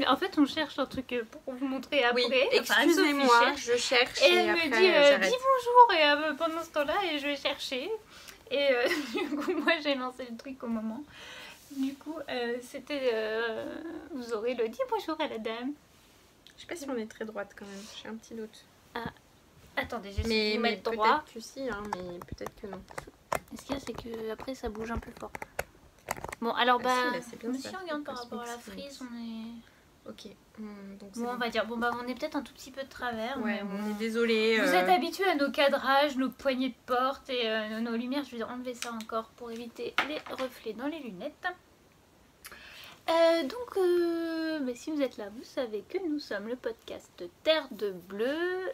en fait on cherche un truc pour vous montrer après. Oui, Enfin, excusez-moi, Sophie je cherche et elle après, me dit j'arrête. dis bonjour et pendant ce temps-là et je vais chercher. Et du coup moi j'ai lancé le truc au moment. Du coup c'était vous aurez le dis bonjour à la dame. Je sais pas si on est très droite quand même, j'ai un petit doute. Attendez, j'essaie de Mais vous mettre droit. peut-être que si, hein, mais peut-être que non. Ce qu'il y a, c'est que après ça bouge un peu fort. Bon, alors Ah bah, si, là, c'est bien si ça. on regarde par Focus rapport à la mix frise, mix. on est. Ok, donc Bon, on va dire, bon bah, on est peut-être un tout petit peu de travers. Ouais, mais bon. on est désolé. Vous êtes habitués à nos cadrages, nos poignées de porte et nos lumières. Je vais enlever ça encore pour éviter les reflets dans les lunettes. Donc, si vous êtes là, vous savez que nous sommes le podcast Terre de Bleu,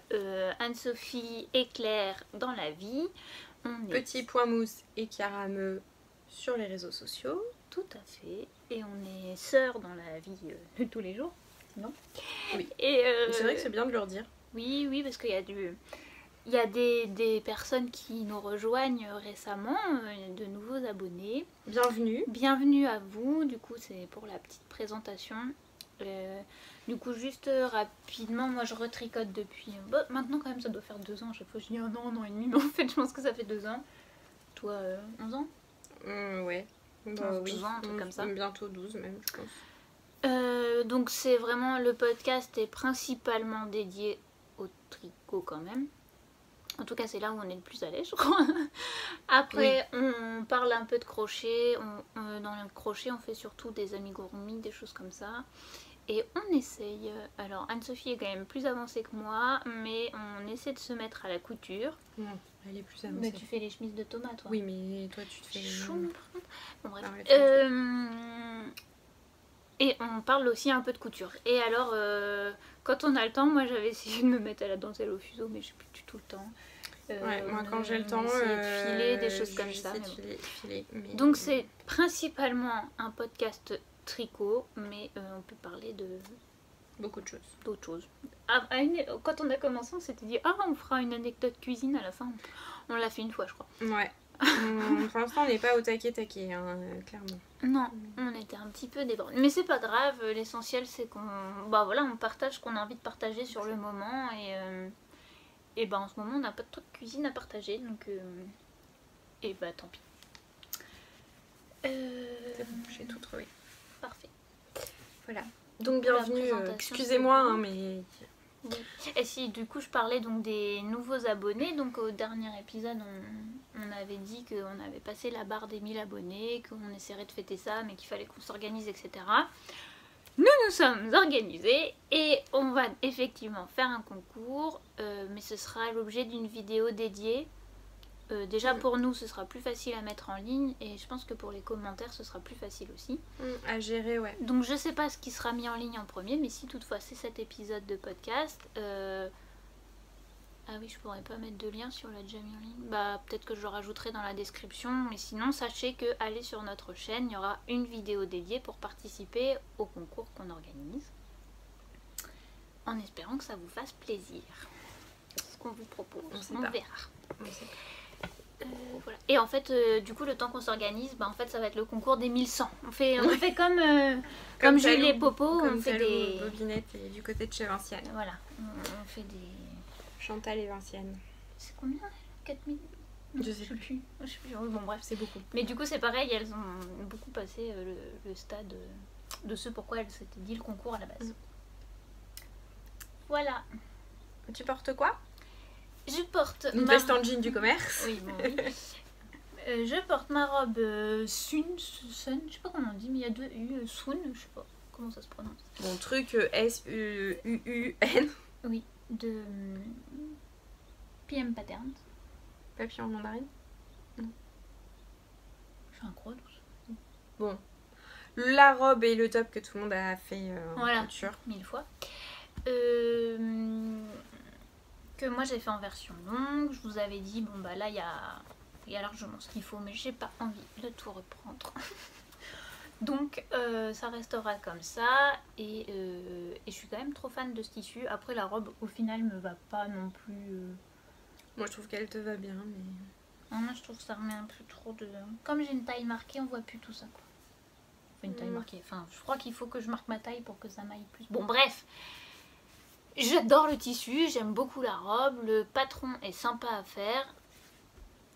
Anne-Sophie et Claire dans la vie. On est Petit point mousse et carameux sur les réseaux sociaux. tout à fait, et on est sœurs dans la vie de tous les jours, non? Oui. Et C'est vrai que c'est bien de le redire. oui, oui, parce qu'il y a des personnes qui nous rejoignent récemment, de nouveaux abonnés. Bienvenue. Bienvenue à vous, du coup c'est pour la petite présentation. Du coup juste rapidement, moi je retricote depuis... maintenant quand même ça doit faire 2 ans, à chaque fois je dis un an et demi, mais en fait je pense que ça fait 2 ans. Toi 11 ans? Ouais. Bah, 11, oui. 12 ans, un truc comme ça. Bientôt 12 même, je pense. Donc c'est vraiment, le podcast est principalement dédié au tricot quand même. En tout cas c'est là où on est le plus à l'aise je crois. Après on parle un peu de crochet, dans le crochet on fait surtout des amigurumis, des choses comme ça. Et on essaye, alors Anne-Sophie est quand même plus avancée que moi, mais on essaie de se mettre à la couture. Non, elle est plus Mais avancée. tu fais les chemises de Thomas toi. Oui, mais toi tu te fais... Chou. Bon bref. Ah ouais, Et on parle aussi un peu de couture. Et alors, quand on a le temps, moi j'avais essayé de me mettre à la dentelle au fuseau, mais j'ai plus du tout le temps. Ouais, moi quand j'ai le temps, de filer, des choses comme ça. j'essaie de filer, mais... Donc c'est principalement un podcast tricot, mais on peut parler de beaucoup de choses. d'autres choses. Quand on a commencé, on s'était dit on fera une anecdote cuisine à la fin. On l'a fait une fois, je crois. Ouais. Pour l'instant, on n'est pas au taquet, hein, clairement. Non, on était un petit peu débordés. Mais c'est pas grave, l'essentiel c'est qu'on on partage ce qu'on a envie de partager sur le moment. Et en ce moment, on n'a pas de truc cuisine à partager, donc tant pis. C'est bon, j'ai tout trouvé. Parfait. Voilà. Donc Pour la bienvenue, présentation, excusez-moi, c'est hein, mais... Oui. Et si du coup je parlais donc des nouveaux abonnés, donc au dernier épisode on avait dit qu'on avait passé la barre des 1000 abonnés, qu'on essaierait de fêter ça, mais qu'il fallait qu'on s'organise, etc. Nous sommes organisés et on va effectivement faire un concours, mais ce sera l'objet d'une vidéo dédiée. Déjà pour nous ce sera plus facile à mettre en ligne et je pense que pour les commentaires ce sera plus facile aussi. À gérer, ouais. Donc je sais pas ce qui sera mis en ligne en premier, mais si toutefois c'est cet épisode de podcast, ah oui je pourrais pas mettre de lien si on l'a déjà mis en ligne, peut-être que je le rajouterai dans la description, mais sinon sachez que allez sur notre chaîne, il y aura une vidéo dédiée pour participer au concours qu'on organise, en espérant que ça vous fasse plaisir. C'est ce qu'on vous propose, on verra. Voilà. Et en fait, du coup, le temps qu'on s'organise, en fait, ça va être le concours des 1100. On fait comme Jules et Popo, on fait des Bobinette et du côté de chez Vinciane. Voilà, on fait des... Chantal et Vinciane. C'est combien 4000 Je sais plus. Bon, bref, c'est beaucoup. Mais du coup, c'est pareil, elles ont beaucoup passé le stade de ce pourquoi elles s'étaient dit le concours à la base. Voilà. Tu portes quoi? Je porte une veste en jean du commerce. Oui, bon, oui. Je porte ma robe Sun, je sais pas comment on dit, mais il y a 2 U, Sun, je sais pas comment ça se prononce. Mon truc S-U-U-N. Oui, de PM Pattern. Papillon en mandarine. Non. Je fais un croix douce. Bon. La robe et le top que tout le monde a fait en couture. 1000 fois. Que moi j'ai fait en version longue. Je vous avais dit, là il y a largement ce qu'il faut, mais j'ai pas envie de tout reprendre. Donc ça restera comme ça. Et je suis quand même trop fan de ce tissu. Après la robe au final me va pas non plus. Moi je trouve qu'elle te va bien, mais... Moi je trouve que ça remet un peu trop de... Comme j'ai une taille marquée, on voit plus tout ça quoi. Faut une taille marquée. Enfin, je crois qu'il faut que je marque ma taille pour que ça m'aille plus. Bon, bref. J'adore le tissu, j'aime beaucoup la robe. Le patron est sympa à faire.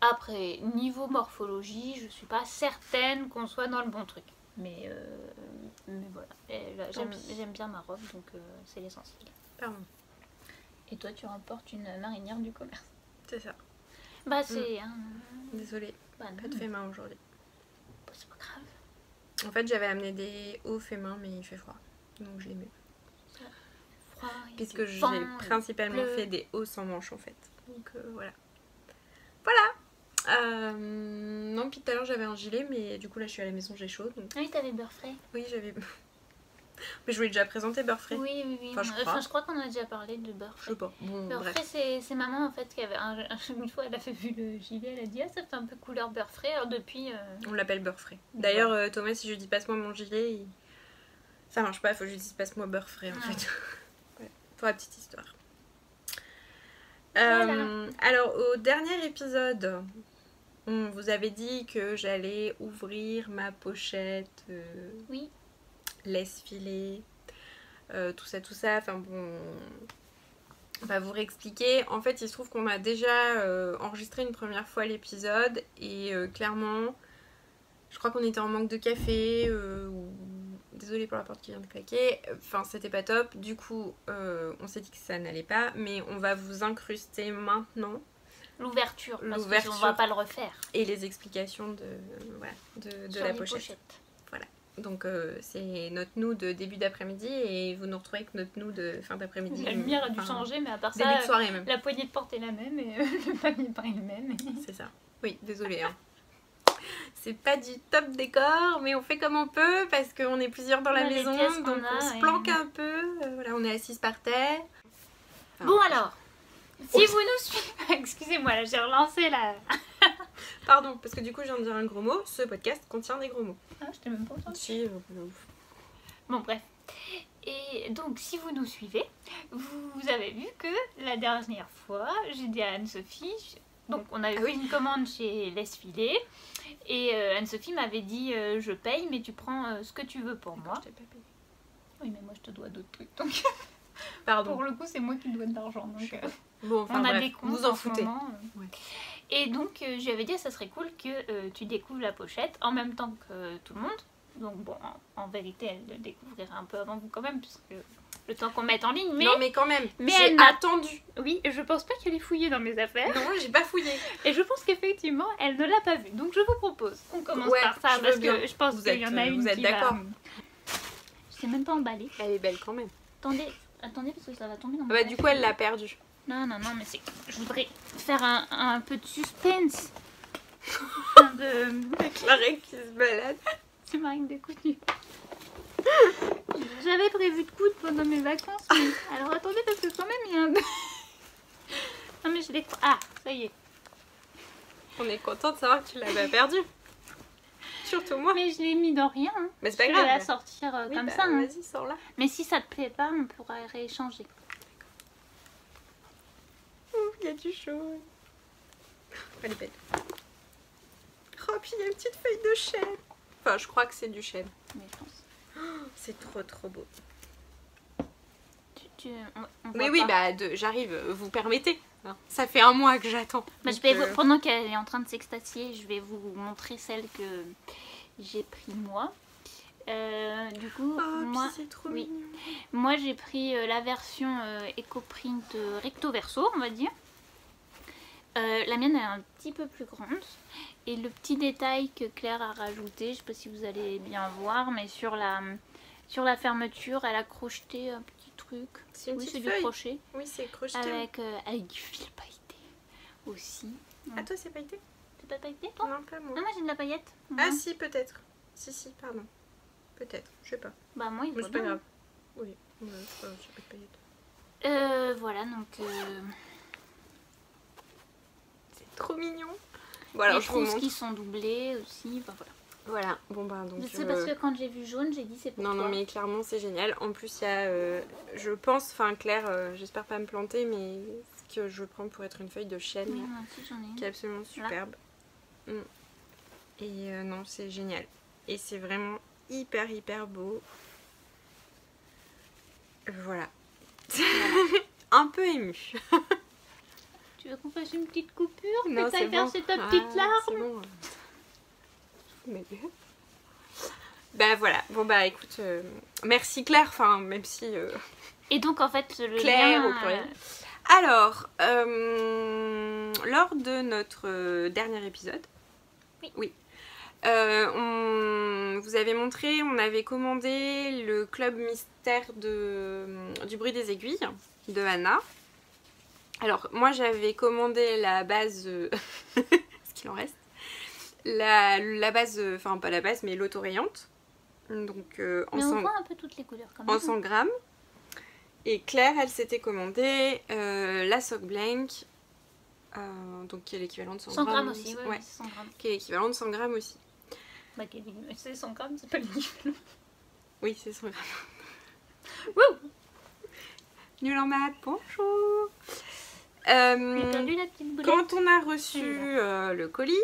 Après, niveau morphologie, je suis pas certaine qu'on soit dans le bon truc. Mais voilà. J'aime bien ma robe, donc c'est l'essentiel. Pardon. Et toi, tu remportes une marinière du commerce. C'est ça. Bah, c'est... Désolée, Bah, pas de fait main aujourd'hui. Bah, c'est pas grave. En fait, j'avais amené des hauts fait main, mais il fait froid. Donc je les mets. Froid, Puisque j'ai vent, principalement bleu. fait des hauts sans manches en fait. Donc voilà. Voilà. Non, puis tout à l'heure j'avais un gilet, mais du coup là je suis à la maison, j'ai chaud. Donc... Ah oui, t'avais beurre frais. Oui, j'avais. Mais je voulais déjà présenter beurre frais. Oui, oui, oui. Enfin, je crois qu'on a déjà parlé de beurre Je frais. sais pas. Bon, Beurre bref. frais, c'est maman en fait qui avait une fois elle a fait vu le gilet, elle a dit ah ça fait un peu couleur beurre frais. Alors depuis. On l'appelle beurre frais. D'ailleurs, Thomas, si je dis passe-moi mon gilet, ça marche pas. Faut que je dise passe-moi beurre frais en fait. Voilà. Pour la petite histoire. Voilà. Alors, au dernier épisode, on vous avait dit que j'allais ouvrir ma pochette. Oui. Laisse filer. Tout ça. Enfin bon. On va vous réexpliquer. En fait, il se trouve qu'on a déjà enregistré une première fois l'épisode. Et clairement, je crois qu'on était en manque de café. Désolée pour la porte qui vient de claquer. Enfin, c'était pas top. Du coup, on s'est dit que ça n'allait pas. Mais on va vous incruster maintenant L'ouverture, parce qu'on va pas le refaire. et les explications de Sur la les pochette. pochettes. Donc c'est notre nous de début d'après-midi et vous nous retrouvez avec notre nous de fin d'après-midi. La lumière a dû changer, mais à part Début de ça, soirée même. la poignée de porte est la même et le panier de pain est le même. C'est ça. Oui, désolée. Hein. C'est pas du top décor, mais on fait comme on peut parce qu'on est plusieurs dans la les maison, pièces donc qu'on a, on se planque un peu. Voilà, on est assises par terre. Enfin, Bon alors, si vous nous suivez... Excusez-moi, là j'ai relancé la... Pardon, parce que du coup je viens de dire un gros mot. Ce podcast contient des gros mots. Ah, je t'ai même pas entendu. Si, Bon bref. Et donc si vous nous suivez, vous avez vu que la dernière fois, j'ai dit à Anne-Sophie, donc on avait fait une commande chez Laisse Filer, et Anne-Sophie m'avait dit je paye mais tu prends ce que tu veux pour moi. Je t'ai pas payé. Oui mais moi je te dois d'autres trucs, donc Pardon. pour le coup c'est moi qui te dois de l'argent. Donc, Bon, enfin on a bref, des comptes vous en ce foutez. moment, Ouais. Et donc je lui avais dit ça serait cool que tu découvres la pochette en même temps que tout le monde. Donc bon, en vérité elle le découvrira un peu avant vous quand même, puisque le temps qu'on mette en ligne. Mais Non mais quand même, mais j'ai elle m'a- attendu. oui, je pense pas qu'elle ait fouillé dans mes affaires. Non, j'ai pas fouillé. Et je pense qu'effectivement elle ne l'a pas vu. Donc je vous propose qu'on commence Ouais, par ça, je parce veux bien. que je pense Vous qu'il y êtes- en a une vous êtes qui d'accord. va... Je sais même pas emballer. Elle est belle quand même. Attendez parce que ça va tomber dans mon Bah du coup elle l'a perdue. Non, mais c'est... Je voudrais faire un peu de suspense. Avec la règle qui se balade. C'est ma règle de couture. J'avais prévu de coudre pendant mes vacances, mais... Alors attendez parce que quand même il y a un... Non mais je l'ai... Ah, ça y est. On est content de savoir que tu l'as pas perdue. Surtout moi. Mais je l'ai mis dans rien. Hein. Mais c'est pas Je grave. vais la sortir Oui, comme bah, ça. Hein. Vas-y, sors-la. Mais si ça te plaît pas, on pourra rééchanger. Il y a du chaud. Elle est belle. Oh, puis il y a une petite feuille de chêne. Enfin, je crois que c'est du chêne. Mais je pense. C'est trop beau. On Oui, voit oui, pas. bah j'arrive, vous permettez. Hein. Ça fait un mois que j'attends. Bah, Donc, pendant qu'elle est en train de s'extasier, je vais vous montrer celle que j'ai pris moi. Du coup, Oh, moi, puis c'est trop oui. mignon. Moi j'ai pris la version EcoPrint recto verso, on va dire. La mienne est un petit peu plus grande. Et le petit détail que Claire a rajouté, je sais pas si vous allez bien voir, mais sur la fermeture, elle a crocheté un petit truc. C'est une Oui, petite c'est du feuille. crochet. Oui, c'est crocheté. Avec du fil pailleté aussi. Ah, toi, c'est pailleté? C'est pas pailleté toi? Non, pas moi. Ah, moi j'ai de la paillette. Ah, Non. si, peut-être. Si, pardon. Peut-être, je sais pas. Bah moi il Mais faut c'est pas bien. grave. Oui, j'ai pas de paillettes. Voilà donc C'est trop mignon. Voilà, les je vous trousses montre. qui sont doublées aussi. Enfin, voilà. Voilà, bon bah donc... C'est parce que quand j'ai vu jaune, j'ai dit c'est pour Non, toi. non, mais clairement c'est génial. En plus, il y a, je pense, enfin Claire, j'espère pas me planter, mais ce que je prends pour être une feuille de chêne, Oui, moi aussi j'en ai une. qui est absolument superbe. Et non, c'est génial. Et c'est vraiment hyper beau. Voilà. Un peu émue. Tu veux qu'on fasse une petite coupure? Non, que c'est t'ailles bon. verser ta petite larme? C'est bon. Bah voilà. Bon bah écoute, merci Claire. Enfin, même si... Et donc en fait, le Claire lien, au pluriel. Alors, lors de notre dernier épisode, oui. On vous avait montré, on avait commandé le club mystère du bruit des aiguilles de Anna. Alors moi j'avais commandé la base, ce qu'il en reste, la base, enfin pas la base mais l'autorayante, donc mais on voit un peu toutes les couleurs quand même. en 100 grammes. Et Claire elle s'était commandé la Sock Blank, donc qui est l'équivalent de 100 100 grammes grammes aussi, ouais. ouais. 100 grammes. Qui est l'équivalent de 100 grammes aussi. Bah, c'est 100 grammes, c'est pas l'équivalent. Oui, c'est 100 grammes. Wouh! Nul en maths, bonjour. J'ai perdu la petite boulette. Quand on a reçu le colis,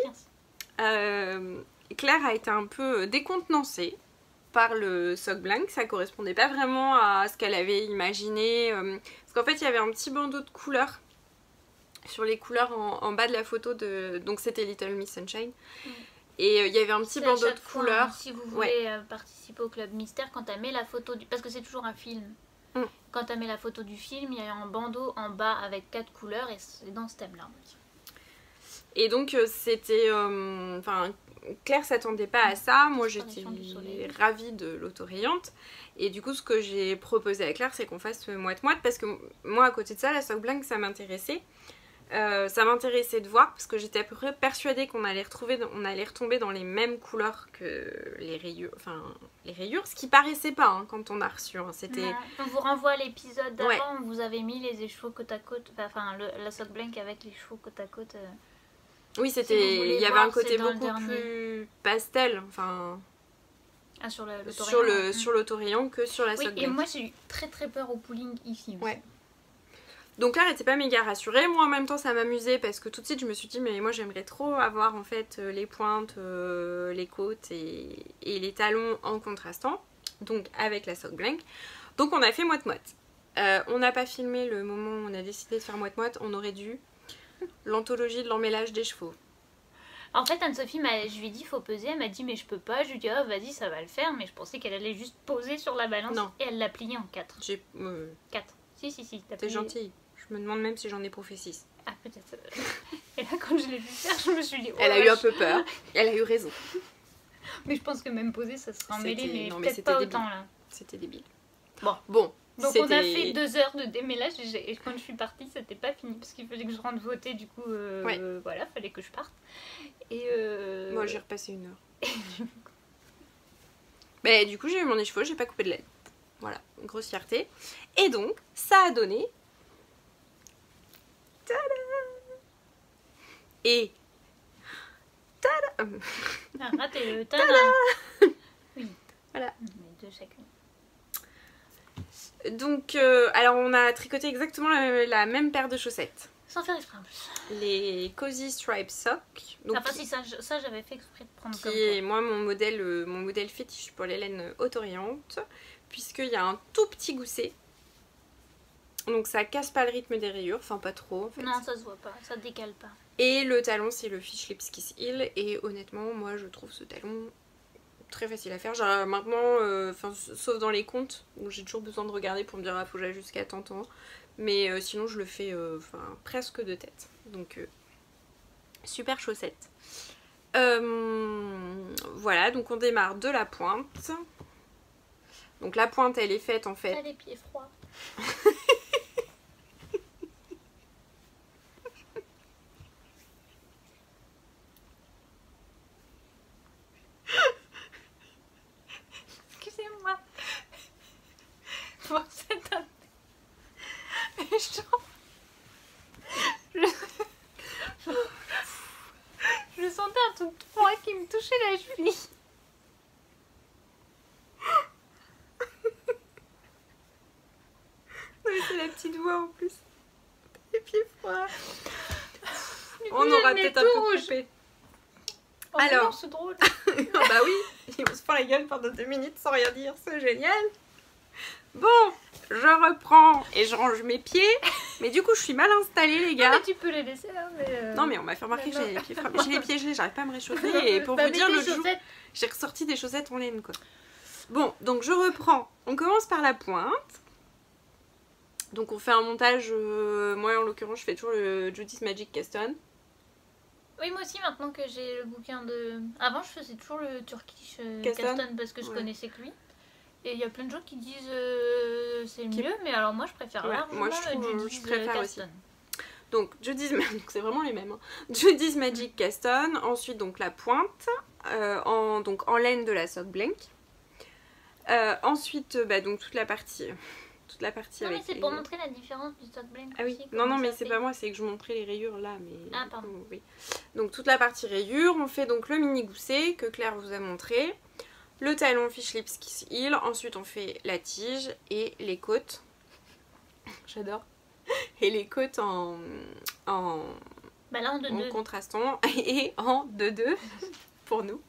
Claire a été un peu décontenancée par le Sock Blank. Ça correspondait pas vraiment à ce qu'elle avait imaginé. Parce qu'en fait, il y avait un petit bandeau de couleurs sur les couleurs en bas de la photo de... Donc c'était Little Miss Sunshine. Et il y avait un petit bandeau de couleurs. Si vous voulez participer au club mystère, quand tu mets la photo du... Parce que c'est toujours un film. Quand tu mets la photo du film, il y a un bandeau en bas avec 4 couleurs et c'est dans ce thème-là. Et donc c'était... Enfin, Claire s'attendait pas à ça. Moi j'étais ravie de l'autorayante. Et du coup ce que j'ai proposé à Claire c'est qu'on fasse moite-moite. Parce que moi à côté de ça, la Sock Blank ça m'intéressait. Ça m'intéressait de voir parce que j'étais à peu près persuadée qu'on allait retomber dans les mêmes couleurs que les rayures, ce qui paraissait pas hein, quand on a reçu. Hein, c'était... On vous renvoie à l'épisode d'avant, on vous avait mis les chevaux côte à côte, enfin la Sock Blank avec les chevaux côte à côte. Oui, c'était, il y avait un côté beaucoup plus pastel, enfin. Ah, sur l'autorayant que sur la Sock Blank. Et moi j'ai eu très peur au pooling ici aussi. Ouais. Donc là, elle était pas méga rassurée. Moi, en même temps, ça m'amusait parce que tout de suite, je me suis dit, mais moi, j'aimerais trop avoir en fait les pointes, les côtes et les talons en contrastant. Donc, avec la Sock Blank. Donc, on a fait moite-moite. On n'a pas filmé le moment où on a décidé de faire moite-moite. On aurait dû. L'anthologie de l'emmêlage des chevaux. En fait, Anne-Sophie, je lui ai dit, faut peser. Elle m'a dit, mais je peux pas. Je lui ai dit, oh, vas-y, ça va le faire. Mais je pensais qu'elle allait juste poser sur la balance. Non. Et elle l'a plié en 4. 4. Si. T'es gentille. Je me demande même si j'en ai pour fait 6. Ah, peut-être. Et là, quand je l'ai vu faire, je me suis dit... Oh, elle a eu un peu peur. Elle a eu raison. Mais je pense que même poser, ça serait emmêlé, mais non, peut-être pas débile. autant, là. C'était débile. Bon. Donc on a fait 2 heures de démêlage et quand je suis partie, c'était pas fini parce qu'il fallait que je rentre voter, du coup, voilà, fallait que je parte. Et moi, j'ai repassé 1 heure. Mais du coup, j'ai eu mon écheveau, j'ai pas coupé de laine. Voilà, grosse fierté. Et donc, ça a donné... Tada! Et... Tada! Raté le tada! Oui. Voilà. Mais 2 chacune. Donc, alors on a tricoté exactement la même paire de chaussettes. Sans faire exprès en plus. Les Cozy Stripe Sock. Donc, enfin, si ça j'avais fait exprès de prendre comme qui est moi mon modèle fétiche pour les laines autoriantes. Puisqu'il y a un tout petit gousset. Donc ça casse pas le rythme des rayures, enfin pas trop en fait. Non, ça se voit pas, ça décale pas. Et le talon c'est le Fish Lips Kiss Heel. Et honnêtement, moi je trouve ce talon très facile à faire. Genre maintenant, sauf dans les comptes où j'ai toujours besoin de regarder pour me dire ah faut que j'aille jusqu'à tant. Mais sinon je le fais presque de tête. Donc super chaussette. Voilà, donc on démarre de la pointe. Donc la pointe elle est faite en fait. T'as les pieds froids. Excusez-moi pour cette année. Je sentais un truc froid qui me touchait la cheville. Oui, c'est la petite voix en plus. Les pieds froids. On aura peut-être un peu coupé. Oh, alors, c'est drôle. Bah oui. Et on se prend la gueule pendant 2 minutes sans rien dire, c'est génial. Bon, je reprends et je range mes pieds. Mais du coup, je suis mal installée, les gars. Non, mais tu peux les laisser, hein, mais... Non, mais on m'a fait remarquer que j'ai les pieds frappés. J'ai les pieds gelés, j'arrive pas à me réchauffer. Et pour Bah, vous dire, mets tes l'autre jour, chaussettes. j'ai ressorti des chaussettes en laine, quoi. Bon, donc je reprends. On commence par la pointe. Donc on fait un montage, moi en l'occurrence je fais toujours le Judy's Magic Cast-On. Oui, moi aussi, maintenant que j'ai le bouquin de... Avant, je faisais toujours le Turkish Cast-On. Cast-On parce que je Ouais. connaissais que lui. Et il y a plein de gens qui disent c'est Qui- mieux, mais alors moi je préfère Ouais, largement moi, je le trouve, Judy's je préfère Cast-On. Donc Judy's donc c'est vraiment les mêmes. Hein. Judy's Magic Cast-On, ensuite donc la pointe, donc en laine de la sock blank. Ensuite donc toute la partie Non, mais avec c'est les- pour montrer la différence du sock blank Ah oui, aussi, non, comment mais ça c'est fait. pas moi, c'est que je montrais les rayures là. Mais Ah, du pardon. coup, oui. Donc toute la partie rayure, on fait donc le mini gousset que Claire vous a montré, le talon Fish Lips Kiss Heel, ensuite on fait la tige et les côtes. J'adore. Et les côtes en Bah là, en 2-2. contrastant et en 2-2 pour nous.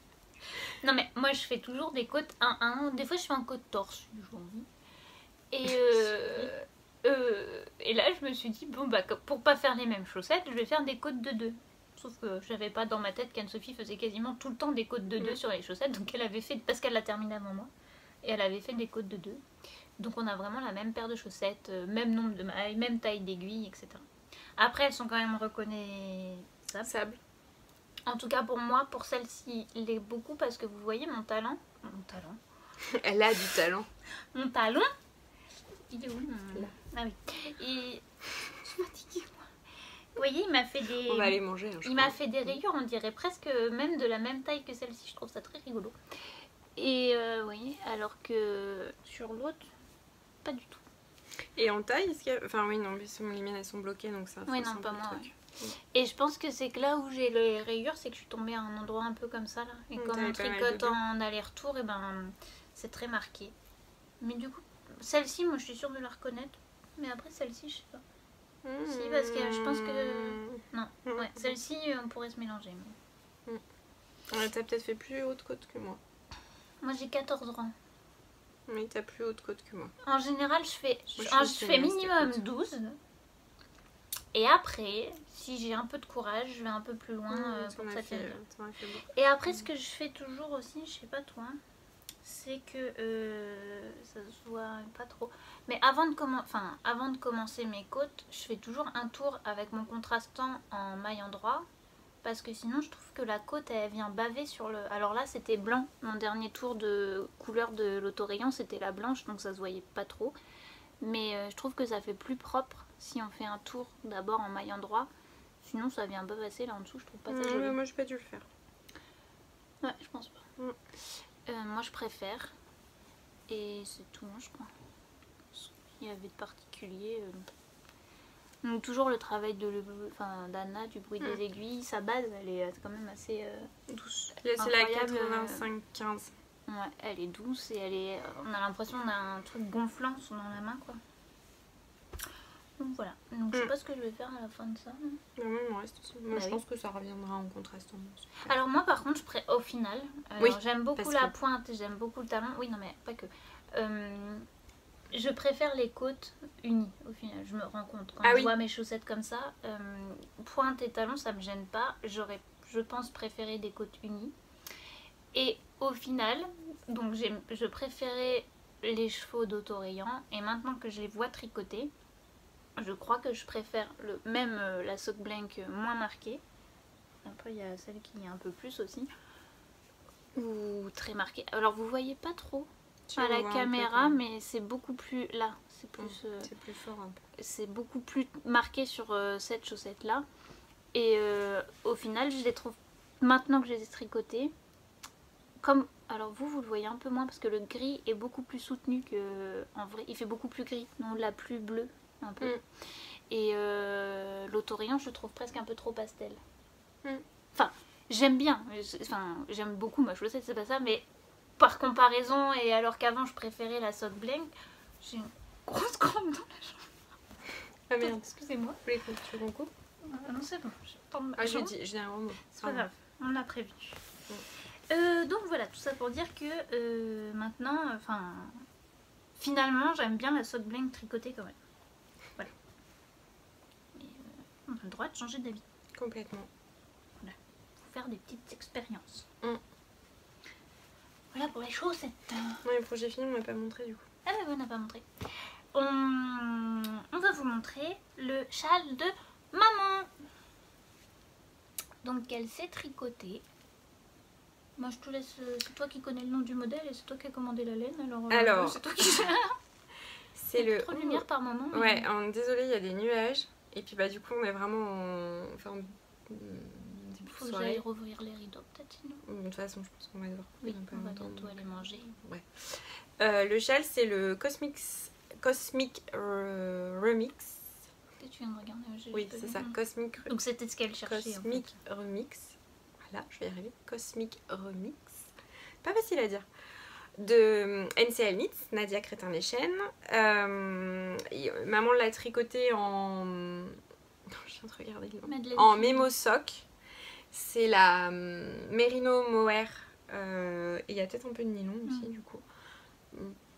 Non, mais moi je fais toujours des côtes 1-1. Des fois, je fais un côte torse, si j'ai envie. Et là, je me suis dit, bon, bah, pour pas faire les mêmes chaussettes, je vais faire des côtes 2-2. Sauf que je n'avais pas dans ma tête qu'Anne-Sophie faisait quasiment tout le temps des côtes 2-2 sur les chaussettes. Donc elle avait fait, parce qu'elle l'a terminé avant moi, et elle avait fait des côtes 2-2. Donc on a vraiment la même paire de chaussettes, même nombre de mailles, même taille d'aiguille, etc. Après, elles sont quand même reconnaissables. Sable. En tout cas pour moi, pour celle-ci, il est beaucoup parce que vous voyez mon talon. Elle a du talent. Mon talon. Il est où mon... Là. Ah oui. Et je suis fatiguée moi. Vous voyez, il m'a fait des... On va aller manger. Hein, je Il crois. m'a fait des rayures, on dirait presque même de la même taille que celle-ci. Je trouve ça très rigolo. Et oui, alors que sur l'autre, pas du tout. Et en taille, est-ce qu'il y a... Enfin oui, non, mais les miennes elles sont bloquées donc ça. Oui, fausse non, un pas peu le moi. truc. Et je pense que c'est que là où j'ai les rayures, c'est que je suis tombée à un endroit un peu comme ça là. Et comme t'avais on pas mal de tricote bleus. en aller-retour, et ben c'est très marqué. Mais du coup, celle-ci, moi je suis sûre de la reconnaître. Mais après celle-ci, je sais pas. Si, parce que je pense que... Non, ouais, celle-ci, on pourrait se mélanger. Mais... T'as peut-être fait plus haute côte que moi. Moi j'ai 14 rangs. Mais t'as plus haute côte que moi. En général, je fais Moi, je fais suis minimum restée 12. Et après, si j'ai un peu de courage, je vais un peu plus loin pour que ça tienne bien. t'en as fait beaucoup. Et après, ce que je fais toujours aussi, je sais pas toi, c'est que ça se voit pas trop. Mais avant de commencer mes côtes, je fais toujours un tour avec mon contrastant en maille endroit. Parce que sinon, je trouve que la côte, elle vient baver sur le... Alors là, c'était blanc. Mon dernier tour de couleur de l'autorayon, c'était la blanche, donc ça se voyait pas trop. Mais je trouve que ça fait plus propre si on fait un tour d'abord en maille endroit. Sinon, ça vient bavasser là en dessous, je trouve pas ça joli. Moi, j'ai pas dû le faire. Ouais, je pense pas. Moi, je préfère. Et c'est tout, je crois. Il y avait de particulier. Donc, toujours le travail d'Anna, du bruit des aiguilles. Sa base, elle est quand même assez Douce. C'est la incroyable. 85-15. Ouais, elle est douce et elle est... On a l'impression qu'on a un truc gonflant dans la main, quoi. Donc voilà. Donc je sais pas ce que je vais faire à la fin de ça. Non, mais il m'en reste aussi. Moi, Bah je oui. pense que ça reviendra en contrastant. Alors moi, par contre, au final, Oui, j'aime beaucoup parce la que- pointe, j'aime beaucoup le talon. Oui, non, mais pas que. Je préfère les côtes unies, au final. Je me rends compte. Quand Ah je oui. vois mes chaussettes comme ça, pointe et talon, ça me gêne pas. J'aurais, je pense, préféré des côtes unies. Et au final, donc je préférais les chevaux d'Autorayon. Et maintenant que je les vois tricoter, je crois que je préfère même la sock blank moins marquée. Après, il y a celle qui est un peu plus aussi. Ou très marquée. Alors, vous voyez pas trop Tu à vois la un peu, caméra, quand même. mais c'est beaucoup plus... Là, c'est plus... C'est plus fort un peu. c'est beaucoup plus marqué sur cette chaussette là et au final je les trouve, maintenant que je les ai tricotées, comme, alors vous le voyez un peu moins parce que le gris est beaucoup plus soutenu que, en vrai il fait beaucoup plus gris, non la plus bleue un peu, et l'Autorayon je le trouve presque un peu trop pastel. Enfin j'aime bien, j'aime beaucoup ma chaussette, c'est pas ça, mais par comparaison, et alors qu'avant je préférais la sock blank, j'ai une grosse crampe dans la jambe. Ah merde. Excusez-moi. Tu veux qu'on coupe? Non, c'est bon. Je tente ma Ah, je jambe. dis un gros mot. C'est pas grave, on l'a prévu. Donc voilà, tout ça pour dire que maintenant, enfin, finalement, j'aime bien la sock bling tricotée quand même. Voilà. Et, on a le droit de changer d'avis. Complètement. Voilà. Faut faire des petites expériences. Mm. Voilà pour les chaussettes. Ouais, pour j'ai fini, on m'a pas montré du coup. Ah bah on n'a pas montré. On va vous montrer le châle de maman. Donc elle s'est tricotée. Moi je te laisse, c'est toi qui connais le nom du modèle et c'est toi qui as commandé la laine. Alors c'est toi qui c'est le... trop de lumière par moment. Mais... Ouais, désolée, il y a des nuages. Et puis bah du coup on est vraiment en... Enfin, début faut de que soirée. j'aille rouvrir les rideaux peut-être sinon. De toute façon je pense qu'on va devoir Oui, un peu on va longtemps, bientôt aller manger. Ouais. Le châle c'est le Cosmic Remix. Tu viens de regarder. Oui c'est ça, Cosmic Donc c'était ce qu'elle cherchait. Cosmic en fait. Remix. Voilà, je vais y arriver. Cosmic Remix. Pas facile à dire. De NCL Knits, Nadia Crétin-Leschen. Maman l'a tricoté en... Je viens de regarder le nom. Madeleine En Fille. Memo Sock. C'est la Merino Mohair. Et il y a peut-être un peu de nylon aussi du coup.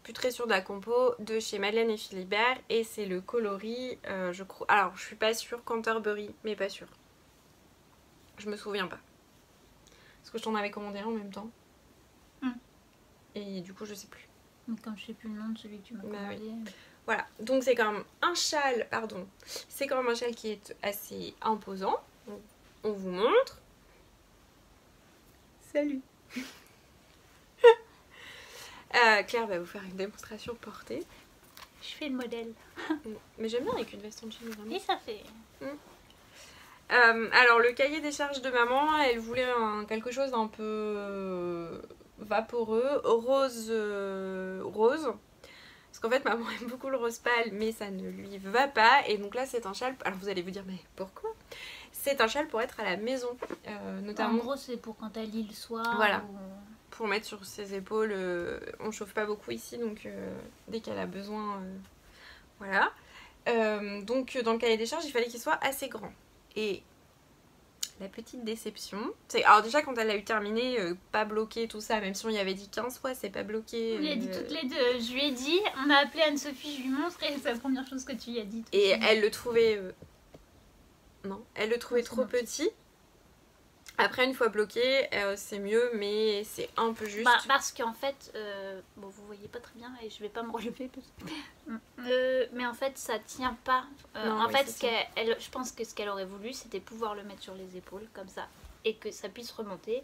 Plus très sûre de la compo, de chez Madeleine et Philibert. Et c'est le coloris, je crois... Alors, je suis pas sûre, Canterbury, mais pas sûre. Je me souviens pas. Parce que je t'en avais commandé un en même temps. Et du coup, je sais plus. Mais comme je sais plus le nom de celui que tu m'as commandé. Oui. Voilà, donc c'est quand même un châle, pardon. C'est quand même un châle qui est assez imposant. Donc, on vous montre. Salut. Claire va vous faire une démonstration portée. Je fais le modèle. Mais j'aime bien avec une veste en jean, vraiment. Et ça fait... alors le cahier des charges de maman, elle voulait quelque chose d'un peu vaporeux, rose. Parce qu'en fait maman aime beaucoup le rose pâle mais ça ne lui va pas. Et donc là c'est un châle, alors vous allez vous dire mais pourquoi? C'est un châle pour être à la maison, notamment. En gros c'est pour quand elle lit le soir. Voilà. Ou... Pour mettre sur ses épaules, on chauffe pas beaucoup ici donc dès qu'elle a besoin, voilà. Donc dans le cahier des charges il fallait qu'il soit assez grand. Et la petite déception, c'est alors déjà quand elle l'a eu terminé, pas bloqué tout ça, même si on y avait dit 15 fois c'est pas bloqué. On lui a dit toutes les deux, je lui ai dit, on a appelé Anne-Sophie, je lui montre et c'est la première chose que tu lui as dit. Et elle le trouvait, non, elle le trouvait trop petit. Après une fois bloqué, c'est mieux mais c'est un peu juste. Bah, parce qu'en fait, bon vous voyez pas très bien et je vais pas me relever parce que... mais en fait ça tient pas. Non, en oui, fait je pense que ce qu'elle aurait voulu c'était pouvoir le mettre sur les épaules comme ça et que ça puisse remonter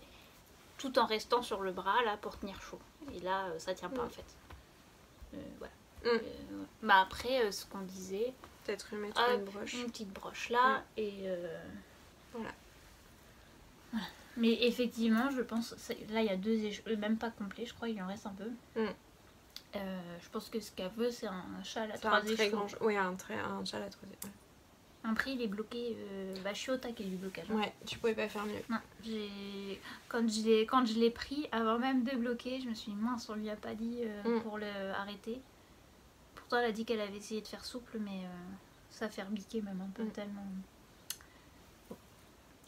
tout en restant sur le bras là pour tenir chaud. Et là ça tient pas en fait. Voilà. Bah après ce qu'on disait... Peut-être mettre une broche. Une petite broche là et... Voilà. Voilà. Mais effectivement, je pense, là il y a deux échelons, même pas complet, je crois, il en reste un peu. Je pense que ce qu'elle veut, c'est un châle à 3 échelons. Oui, un châle à 3 échelons. Après, il est bloqué, je suis au taquet du blocage. Ouais, tu pouvais pas faire mieux. Non, quand je l'ai pris, avant même de bloquer, je me suis dit, mince, on lui a pas dit pour le arrêter. Pourtant, elle a dit qu'elle avait essayé de faire souple, mais ça fait rebiquer même un peu tellement.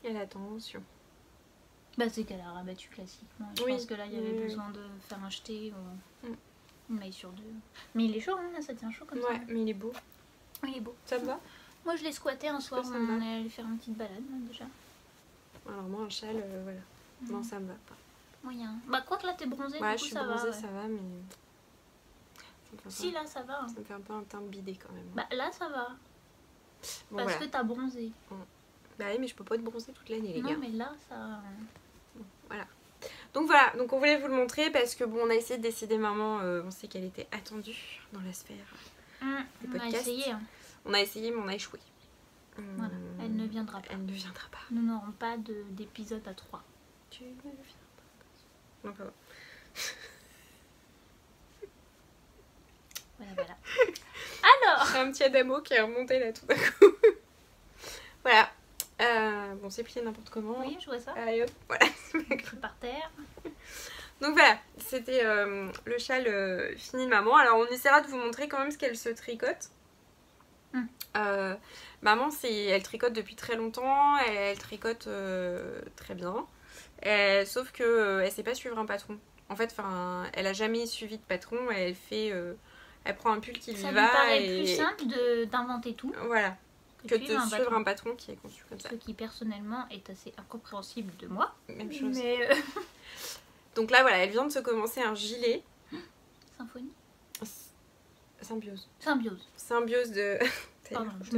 Et la tension. Bah c'est qu'elle a rabattu classiquement. Je pense que là il y avait besoin de faire un jeté ou une maille sur deux. Mais il est chaud, hein, là, ça tient chaud comme ça. Ouais, mais il est beau. Il est beau. Ça me va? Moi je l'ai squatté un soir, on est allé faire une petite balade déjà. Alors moi un châle, voilà. Non ça me va pas. Moyen. Bah quoi que là t'es bronzée, ouais, du coup je suis ça bronzée, va. ça va, mais... Si là ça va. Ça me fait un peu un teint bidé quand même. Bah là ça va. Bon, parce que t'as bronzé. Bah oui, mais je peux pas être bronzée toute l'année les gars. Non mais là ça... Voilà. Donc voilà, donc on voulait vous le montrer parce que bon on a essayé de décider maman, on sait qu'elle était attendue dans la sphère des podcasts. On a essayé. Hein. On a essayé mais on a échoué. Voilà, elle ne viendra pas. Elle ne viendra pas. Nous n'aurons pas d'épisode à 3. Tu ne viendras pas. Non pas bon. Voilà. Alors j'ai un petit Adamo qui est remonté là tout d'un coup. Voilà. Bon c'est plié n'importe comment. Oui, je vois ça. Allez hop, voilà. Par terre. Donc voilà, c'était le châle fini de maman. Alors on essaiera de vous montrer quand même ce qu'elle se tricote. Maman elle tricote depuis très longtemps, elle tricote très bien. Sauf que elle sait pas suivre un patron. En fait, elle a jamais suivi de patron. Elle prend un pull qui lui Ça lui va. paraît plus simple d'inventer tout. Voilà. Que de suivre un patron qui est conçu comme ça. Ce qui personnellement est assez incompréhensible de moi. Même chose. Mais Donc là, voilà, elle vient de se commencer un gilet. Symphonie. Symbiose. Symbiose de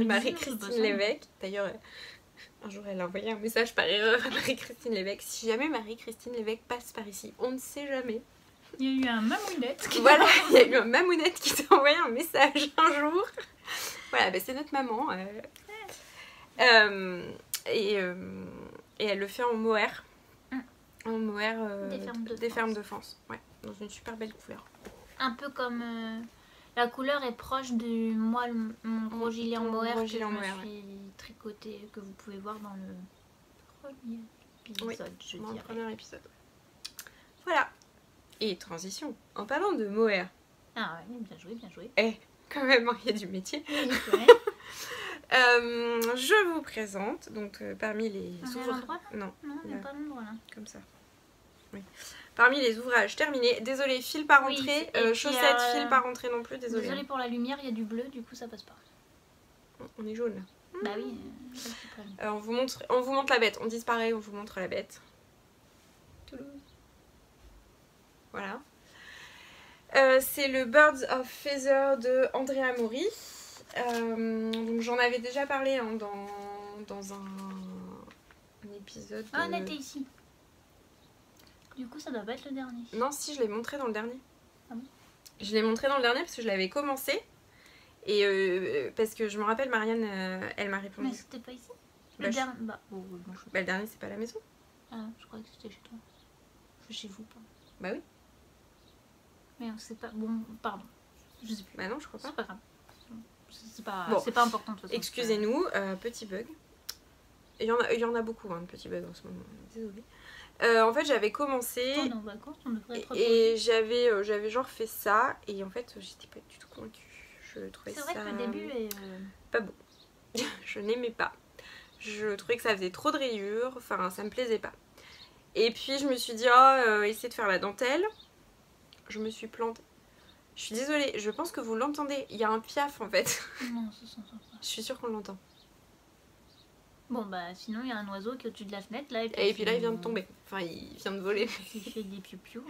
Marie-Christine Lévesque. D'ailleurs, un jour, elle a envoyé un message par erreur à Marie-Christine Lévesque. Si jamais Marie-Christine Lévesque passe par ici, on ne sait jamais. Il y a eu un mamounette. Voilà, il y a eu un mamounette qui t'a envoyé un message un jour. Voilà, c'est notre maman. Et elle le fait en mohair. En mohair des fermes de France. Ouais, dans une super belle couleur. Un peu comme la couleur est proche de moi, mon gros gilet en mohair que je me suis tricoté, que vous pouvez voir dans le premier épisode, je dirais. Dans le premier épisode. Voilà. Et transition, en parlant de mohair. Ah ouais, bien joué, bien joué. Quand même, il y a du métier. Je vous présente, donc parmi les ouvrages... Non, il n'y a pas l'endroit là. Comme ça. Oui. Parmi les ouvrages terminés, désolé, fil par entrée, chaussettes, fil par entrée non plus, désolé. Désolé pour la lumière, il y a du bleu, du coup ça passe pas. On est jaune là. Bah oui, on vous montre la bête, on disparaît, on vous montre la bête. Toulouse. Voilà. C'est le Birds of Feather de Andrea Mori. Donc j'en avais déjà parlé dans un épisode. Ah, on était ici. Du coup, ça doit pas être le dernier. Non, si, je l'ai montré dans le dernier. Ah bon? Je l'ai montré dans le dernier parce que je l'avais commencé. Et parce que je me rappelle, Marianne, elle m'a répondu. Mais c'était pas ici? Le dernier, le dernier, c'est pas à la maison. Ah, je croyais que c'était chez toi. Chez vous, pardon. Bah oui. Mais c'est pas... Bon, pardon. Je sais plus. Bah non, je crois pas. C'est pas grave. C'est pas important de toute façon. Excusez-nous, petit bug. Il y en a beaucoup, de petits bugs en ce moment. Désolée. En fait, j'avais commencé. On est en vacances, on devrait être et j'avais genre fait ça. Et en fait, j'étais pas du tout convaincue. Je trouvais ça... C'est vrai que le début est... pas beau. Je n'aimais pas. Je trouvais que ça faisait trop de rayures. Enfin, ça me plaisait pas. Et puis, je me suis dit, essayer de faire la dentelle. Je me suis plantée. Je suis désolée, je pense que vous l'entendez. Il y a un piaf en fait. Non, ça s'entend pas. Je suis sûre qu'on l'entend. Bon bah sinon il y a un oiseau qui est au-dessus de la fenêtre là. Et puis là il vient de tomber. Enfin il vient de voler. Il fait des piou-piou.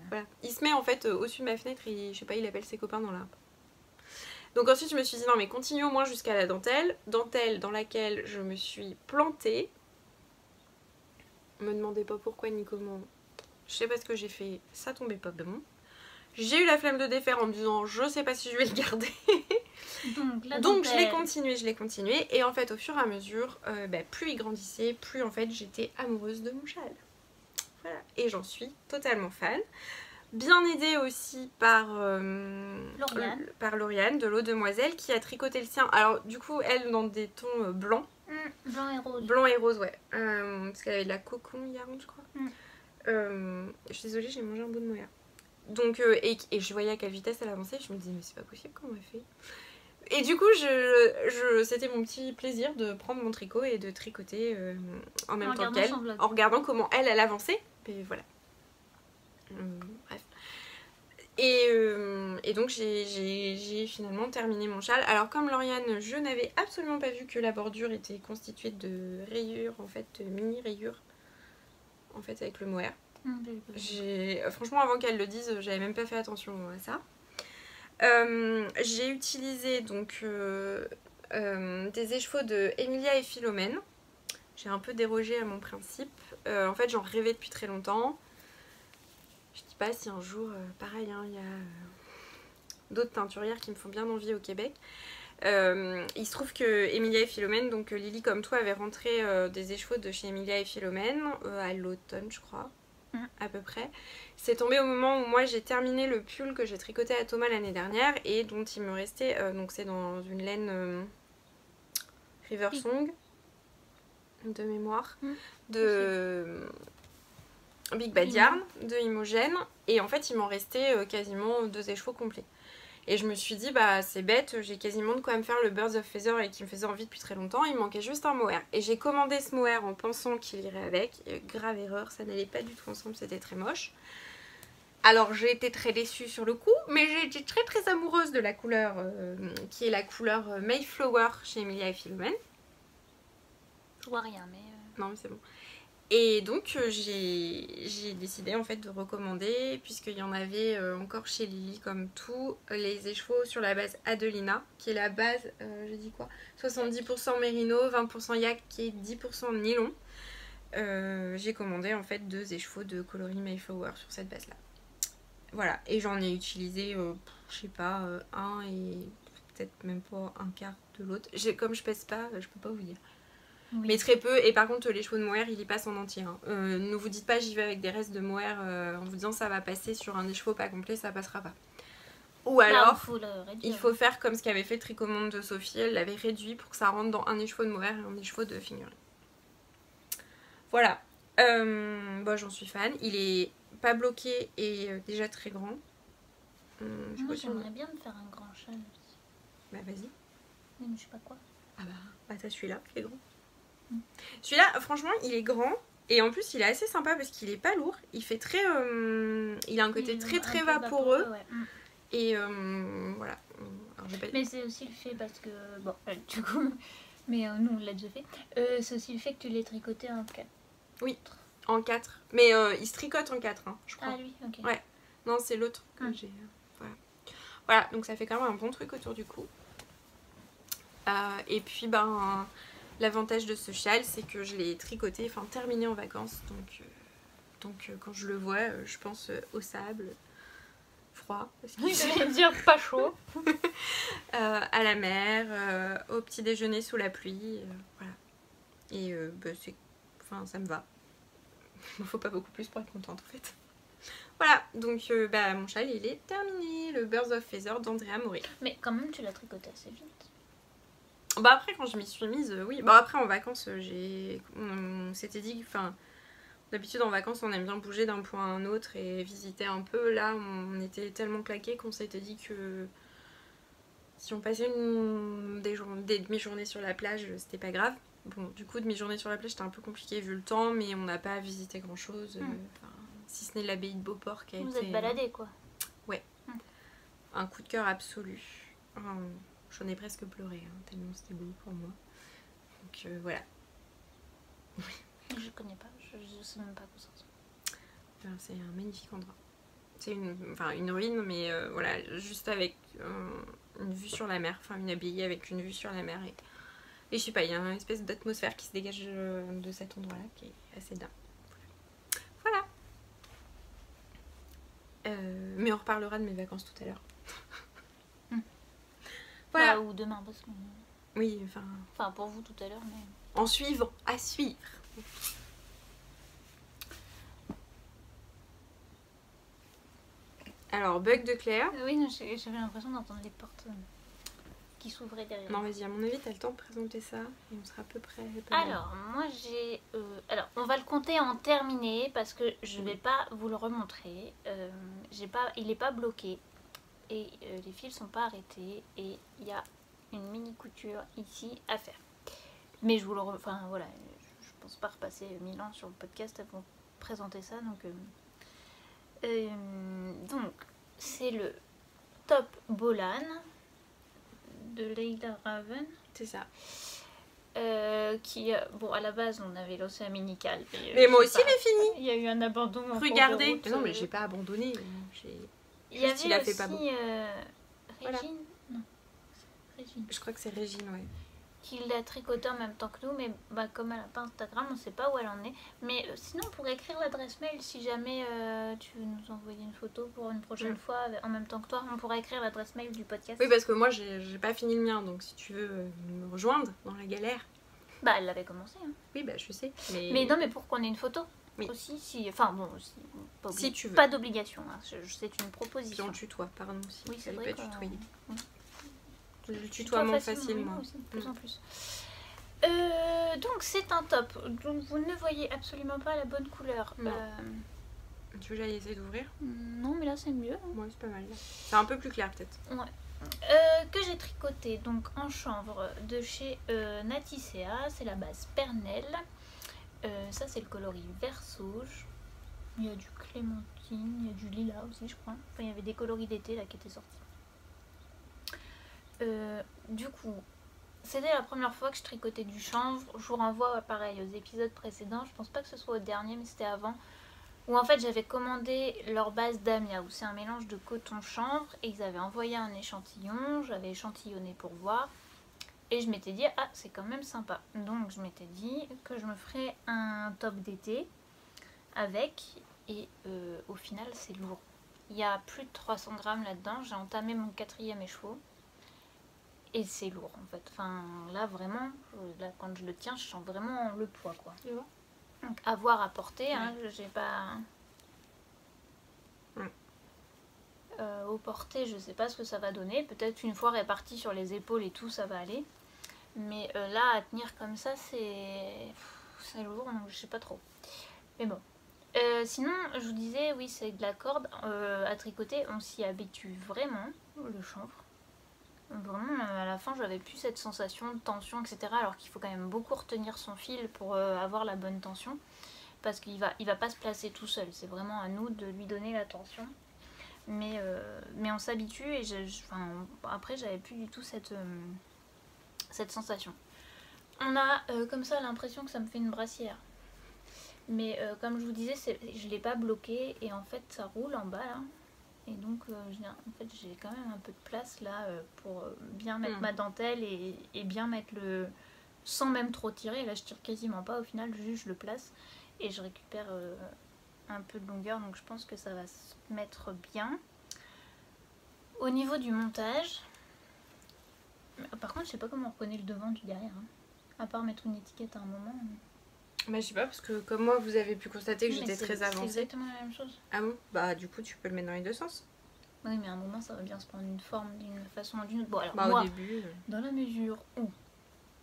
Voilà. Il se met en fait au-dessus de ma fenêtre et je sais pas, il appelle ses copains dans l'arbre. Donc ensuite je me suis dit non mais continue au moins jusqu'à la dentelle. Dentelle dans laquelle je me suis plantée. Me demandez pas pourquoi ni comment. Je sais pas ce que j'ai fait, ça tombait pas bon. J'ai eu la flemme de défaire en me disant je sais pas si je vais le garder. Donc je l'ai continué et en fait au fur et à mesure plus il grandissait, plus en fait j'étais amoureuse de mon châle. Voilà, et j'en suis totalement fan. Bien aidée aussi par Lauriane de l'eau demoiselle qui a tricoté le sien. Alors du coup elle dans des tons blancs. Blanc et rose. Blanc et rose, ouais. Parce qu'elle avait de la cocon yarn je crois. Je suis désolée, j'ai mangé un bout de mohair. Donc, et je voyais à quelle vitesse elle avançait, je me disais mais c'est pas possible comment elle fait. Et du coup c'était mon petit plaisir de prendre mon tricot et de tricoter en même temps qu'elle, en regardant comment elle avançait. Et voilà. Bref. Et donc j'ai finalement terminé mon châle. Alors comme Lauriane, je n'avais absolument pas vu que la bordure était constituée de rayures, en fait, mini rayures, en fait avec le mohair. Franchement avant qu'elle le dise j'avais même pas fait attention à ça. J'ai utilisé donc des écheveaux de Emilia et Philomène. J'ai un peu dérogé à mon principe. En fait j'en rêvais depuis très longtemps. Je dis pas si un jour pareil il y a d'autres teinturières qui me font bien envie au Québec. Il se trouve que Emilia et Philomène, donc Lily comme toi avait rentré des écheveaux de chez Emilia et Philomène à l'automne je crois. À peu près. C'est tombé au moment où moi j'ai terminé le pull que j'ai tricoté à Thomas l'année dernière et dont il me restait, donc c'est dans une laine River Song de mémoire, de Big Bad Yarn, de Imogen, et en fait il m'en restait quasiment 2 écheveaux complets. Et je me suis dit, bah c'est bête, j'ai quasiment de quoi me faire le Birds of Feather et qui me faisait envie depuis très longtemps. Il me manquait juste un mohair. Et j'ai commandé ce mohair en pensant qu'il irait avec. Et grave erreur, ça n'allait pas du tout ensemble, c'était très moche. Alors j'ai été très déçue sur le coup, mais j'ai été très très amoureuse de la couleur qui est la couleur Mayflower chez Emilia et Philomène. Je vois rien, mais... Non mais c'est bon. Et donc j'ai décidé en fait de recommander, puisqu'il y en avait encore chez Lily comme tout, les écheveaux sur la base Adelina, qui est la base, j'ai dit quoi, 70% mérino, 20% yak et 10% nylon. J'ai commandé en fait 2 écheveaux de coloris Mayflower sur cette base là. Voilà, et j'en ai utilisé, je sais pas, un et peut-être même pas un quart de l'autre. Comme je pèse pas, je peux pas vous dire. Oui. Mais très peu, et par contre les cheveux de mohair il y passe en entier. Hein. Ne vous dites pas j'y vais avec des restes de mohair en vous disant ça va passer sur un écheveau pas complet, ça passera pas. Ou alors il faut faire comme ce qu'avait fait le tricommande de Sophie, elle l'avait réduit pour que ça rentre dans un écheveau de mohair et un écheveau de fingering. Voilà, bon, j'en suis fan, il est pas bloqué et déjà très grand. Moi j'aimerais bien me faire un grand châle aussi. Bah vas-y. Mais je sais pas quoi. Ah bah t'as celui-là qui est grand. Celui-là, franchement, il est grand et en plus, il est assez sympa parce qu'il est pas lourd. Il fait très, il a un côté très vaporeux. Ouais. Et voilà. Alors, mais c'est aussi le fait parce que bon, du coup, mais nous on l'a déjà fait. C'est aussi le fait que tu l'aies tricoté en 4. Oui, en 4. Mais il se tricote en 4, hein, je crois. Ah lui, ok. Ouais. Non, c'est l'autre que j'ai. Voilà. Voilà, donc ça fait quand même un bon truc autour du cou. Et puis ben. L'avantage de ce châle, c'est que je l'ai tricoté, enfin terminé en vacances. Donc quand je le vois, je pense au sable, froid. Je vais dire pas chaud. À la mer, au petit déjeuner sous la pluie. Voilà. Et bah, ça me va. Il ne faut pas beaucoup plus pour être contente en fait. Voilà, donc bah, mon châle il est terminé. Le Birds of Feather d'Andrea Mori. Mais quand même, tu l'as tricoté assez vite. Bah après quand je m'y suis mise, oui. Bah après en vacances, on s'était dit, enfin, d'habitude en vacances on aime bien bouger d'un point à un autre et visiter un peu. Là on était tellement claqués qu'on s'était dit que si on passait des demi-journées sur la plage, c'était pas grave. Bon, du coup demi-journée sur la plage c'était un peu compliqué vu le temps, mais on n'a pas visité grand chose. Si ce n'est l'abbaye de Beauport qui a été... Vous êtes baladés quoi. Ouais. Un coup de cœur absolu. J'en ai presque pleuré, hein, tellement c'était beau pour moi. Donc voilà. Je connais pas, je sais même pas quoi c'est. C'est un magnifique endroit. C'est une ruine, mais voilà, juste avec une vue sur la mer. Enfin, une abbaye avec une vue sur la mer. Et je sais pas, il y a une espèce d'atmosphère qui se dégage de cet endroit-là qui est assez dingue. Voilà. Mais on reparlera de mes vacances tout à l'heure. Voilà. Bah, ou demain parce que... Oui, enfin pour vous tout à l'heure, mais... En suivant, à suivre. Alors, bug de Claire. Oui, j'avais l'impression d'entendre les portes qui s'ouvraient derrière. Non, vas-y, à mon avis, t'as le temps de présenter ça et on sera à peu près... Alors, moi j'ai... alors, on va le compter en terminé parce que je vais pas vous le remontrer. Il est pas bloqué. Et les fils sont pas arrêtés et il y a une mini couture ici à faire. Mais je vous le enfin voilà, je pense pas repasser 1000 ans sur le podcast pour présenter ça. Donc c'est le top Bolan de Leila Raven. C'est ça. Qui bon, à la base on avait l'océan minical. Mais moi aussi j'ai fini. Il y a eu un abandon. Regardez. Mais non mais j'ai pas abandonné. Il y avait aussi Régine. Voilà. Non, Régine. Je crois que c'est Régine, ouais. Qui l'a tricoté en même temps que nous, mais bah, comme elle n'a pas Instagram, on ne sait pas où elle en est. Mais sinon, on pourrait écrire l'adresse mail si jamais tu veux nous envoyer une photo pour une prochaine fois en même temps que toi. On pourra écrire l'adresse mail du podcast. Oui, parce que moi, j'ai pas fini le mien, donc si tu veux me rejoindre dans la galère. Bah, elle l'avait commencé. Hein. Oui, bah, je sais. Mais non, mais pour qu'on ait une photo. Oui. Aussi, enfin bon, si tu veux. Pas d'obligation, hein. C'est une proposition. Puis on tutoie, pardon. Oui, c'est vrai. Pas tutoyer. Le tutoiement facilement. Aussi, de plus en plus. Donc c'est un top. Donc vous ne voyez absolument pas la bonne couleur. Tu veux que j'aille essayer d'ouvrir? Non, mais là c'est mieux. Ouais, c'est pas mal. C'est un peu plus clair peut-être. Ouais. Que j'ai tricoté donc en chanvre de chez Naticea, c'est la base Pernelle. Ça c'est le coloris vert sauge. Il y a du clémentine, il y a du lilas aussi je crois. Enfin il y avait des coloris d'été là qui étaient sortis. Du coup, c'était la première fois que je tricotais du chanvre. Je vous renvoie pareil aux épisodes précédents. Je pense pas que ce soit au dernier mais c'était avant. Où en fait j'avais commandé leur base Damia, où c'est un mélange de coton chanvre, et ils avaient envoyé un échantillon, j'avais échantillonné pour voir, et je m'étais dit ah c'est quand même sympa, donc je m'étais dit que je me ferais un top d'été avec, et au final c'est lourd. Il y a plus de 300 grammes là-dedans, j'ai entamé mon 4e écheveau, et c'est lourd en fait, enfin là vraiment, là, quand je le tiens je sens vraiment le poids quoi. Tu vois? Donc à voir à porter, hein, j'ai pas... au porté, je sais pas ce que ça va donner. Peut-être une fois réparti sur les épaules et tout, ça va aller. Mais là, à tenir comme ça, c'est lourd, donc je sais pas trop. Mais bon. Sinon, je vous disais, oui, c'est de la corde. À tricoter, on s'y habitue vraiment, le chanvre. Vraiment, à la fin, j'avais plus cette sensation de tension, etc. Alors qu'il faut quand même beaucoup retenir son fil pour avoir la bonne tension. Parce qu'il va pas se placer tout seul. C'est vraiment à nous de lui donner la tension. Mais on s'habitue et après, j'avais plus du tout cette sensation. On a comme ça l'impression que ça me fait une brassière. Mais comme je vous disais, je l'ai pas bloqué et en fait, ça roule en bas là. Et donc, en fait, j'ai quand même un peu de place là pour bien mettre ma dentelle et bien mettre le... sans même trop tirer. Là, je tire quasiment pas au final, juste je le place et je récupère un peu de longueur. Donc, je pense que ça va se mettre bien. Au niveau du montage, par contre, je sais pas comment on reconnaît le devant du derrière. Hein. À part mettre une étiquette à un moment. Bah, je sais pas, parce que comme moi, vous avez pu constater que j'étais très avancée. C'est exactement la même chose. Ah bon? Bah, du coup, tu peux le mettre dans les deux sens. Oui, mais à un moment, ça va bien se prendre une forme d'une façon ou d'une autre. Bon, alors, bah, moi, au début, dans la mesure où...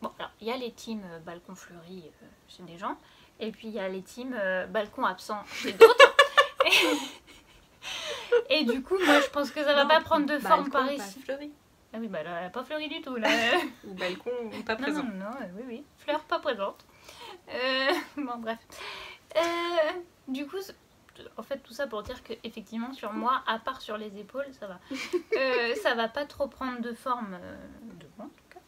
Bon, alors, il y a les teams balcon fleuri chez des gens, et puis il y a les teams balcon absent chez d'autres. Et du coup, moi, je pense que ça va pas prendre de forme par ici. Fleuri. Ah oui, bah là, elle n'a pas fleuri du tout, là. Ou balcon pas présent. Non, oui, fleur pas présente. Bon, bref. Du coup, en fait, tout ça pour dire que effectivement sur moi, à part sur les épaules, ça va. Ça va pas trop prendre de forme, devant en tout cas.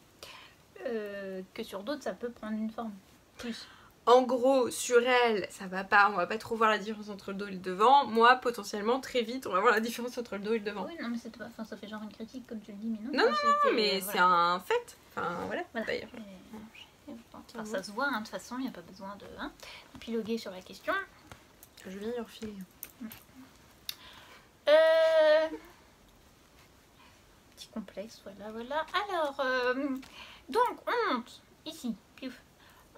Que sur d'autres, ça peut prendre une forme. Plus. En gros, sur elle, ça va pas, on va pas trop voir la différence entre le dos et le devant. Moi, potentiellement, très vite, on va voir la différence entre le dos et le devant. Oui, non, mais c'est pas... enfin, ça fait genre une critique, comme tu le dis, mais non. Non, mais voilà. c'est un fait. Enfin, voilà. d'ailleurs. Enfin, ça se voit, hein, de toute façon, il n'y a pas besoin de épiloguer sur la question. Je viens y refiler. Petit complexe, voilà. Alors, donc, on monte ici, piouf.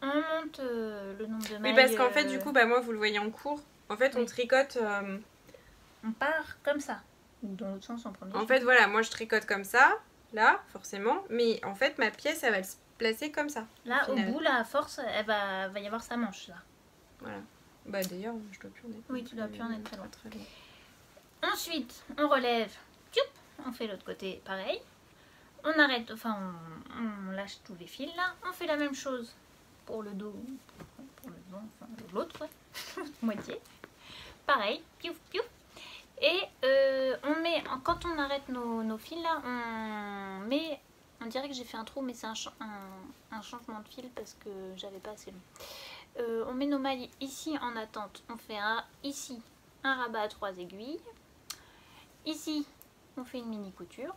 On monte le nombre de mailles. Oui, parce qu'en fait, du coup, bah, moi, vous le voyez en cours. En fait, on tricote... On part comme ça. Ou dans l'autre sens en premier. En fait, voilà, moi, je tricote comme ça, là, forcément. Mais en fait, ma pièce, elle va se placer comme ça. Là, au bout, là, à force, elle va y avoir sa manche, là. Voilà. Bah, d'ailleurs, je dois plus en être. Oui, tu dois plus en être très loin. Très loin. Ensuite, on relève. Tchoup, on fait l'autre côté, pareil. On arrête, enfin, on lâche tous les fils, là. On fait la même chose pour le dos, pour le devant, enfin l'autre, ouais. Moitié. Pareil, piouf, piouf. Et on met, quand on arrête nos fils là, on dirait que j'ai fait un trou, mais c'est un changement de fil parce que j'avais pas assez long. On met nos mailles ici en attente. On fait ici un rabat à 3 aiguilles. Ici, on fait une mini couture.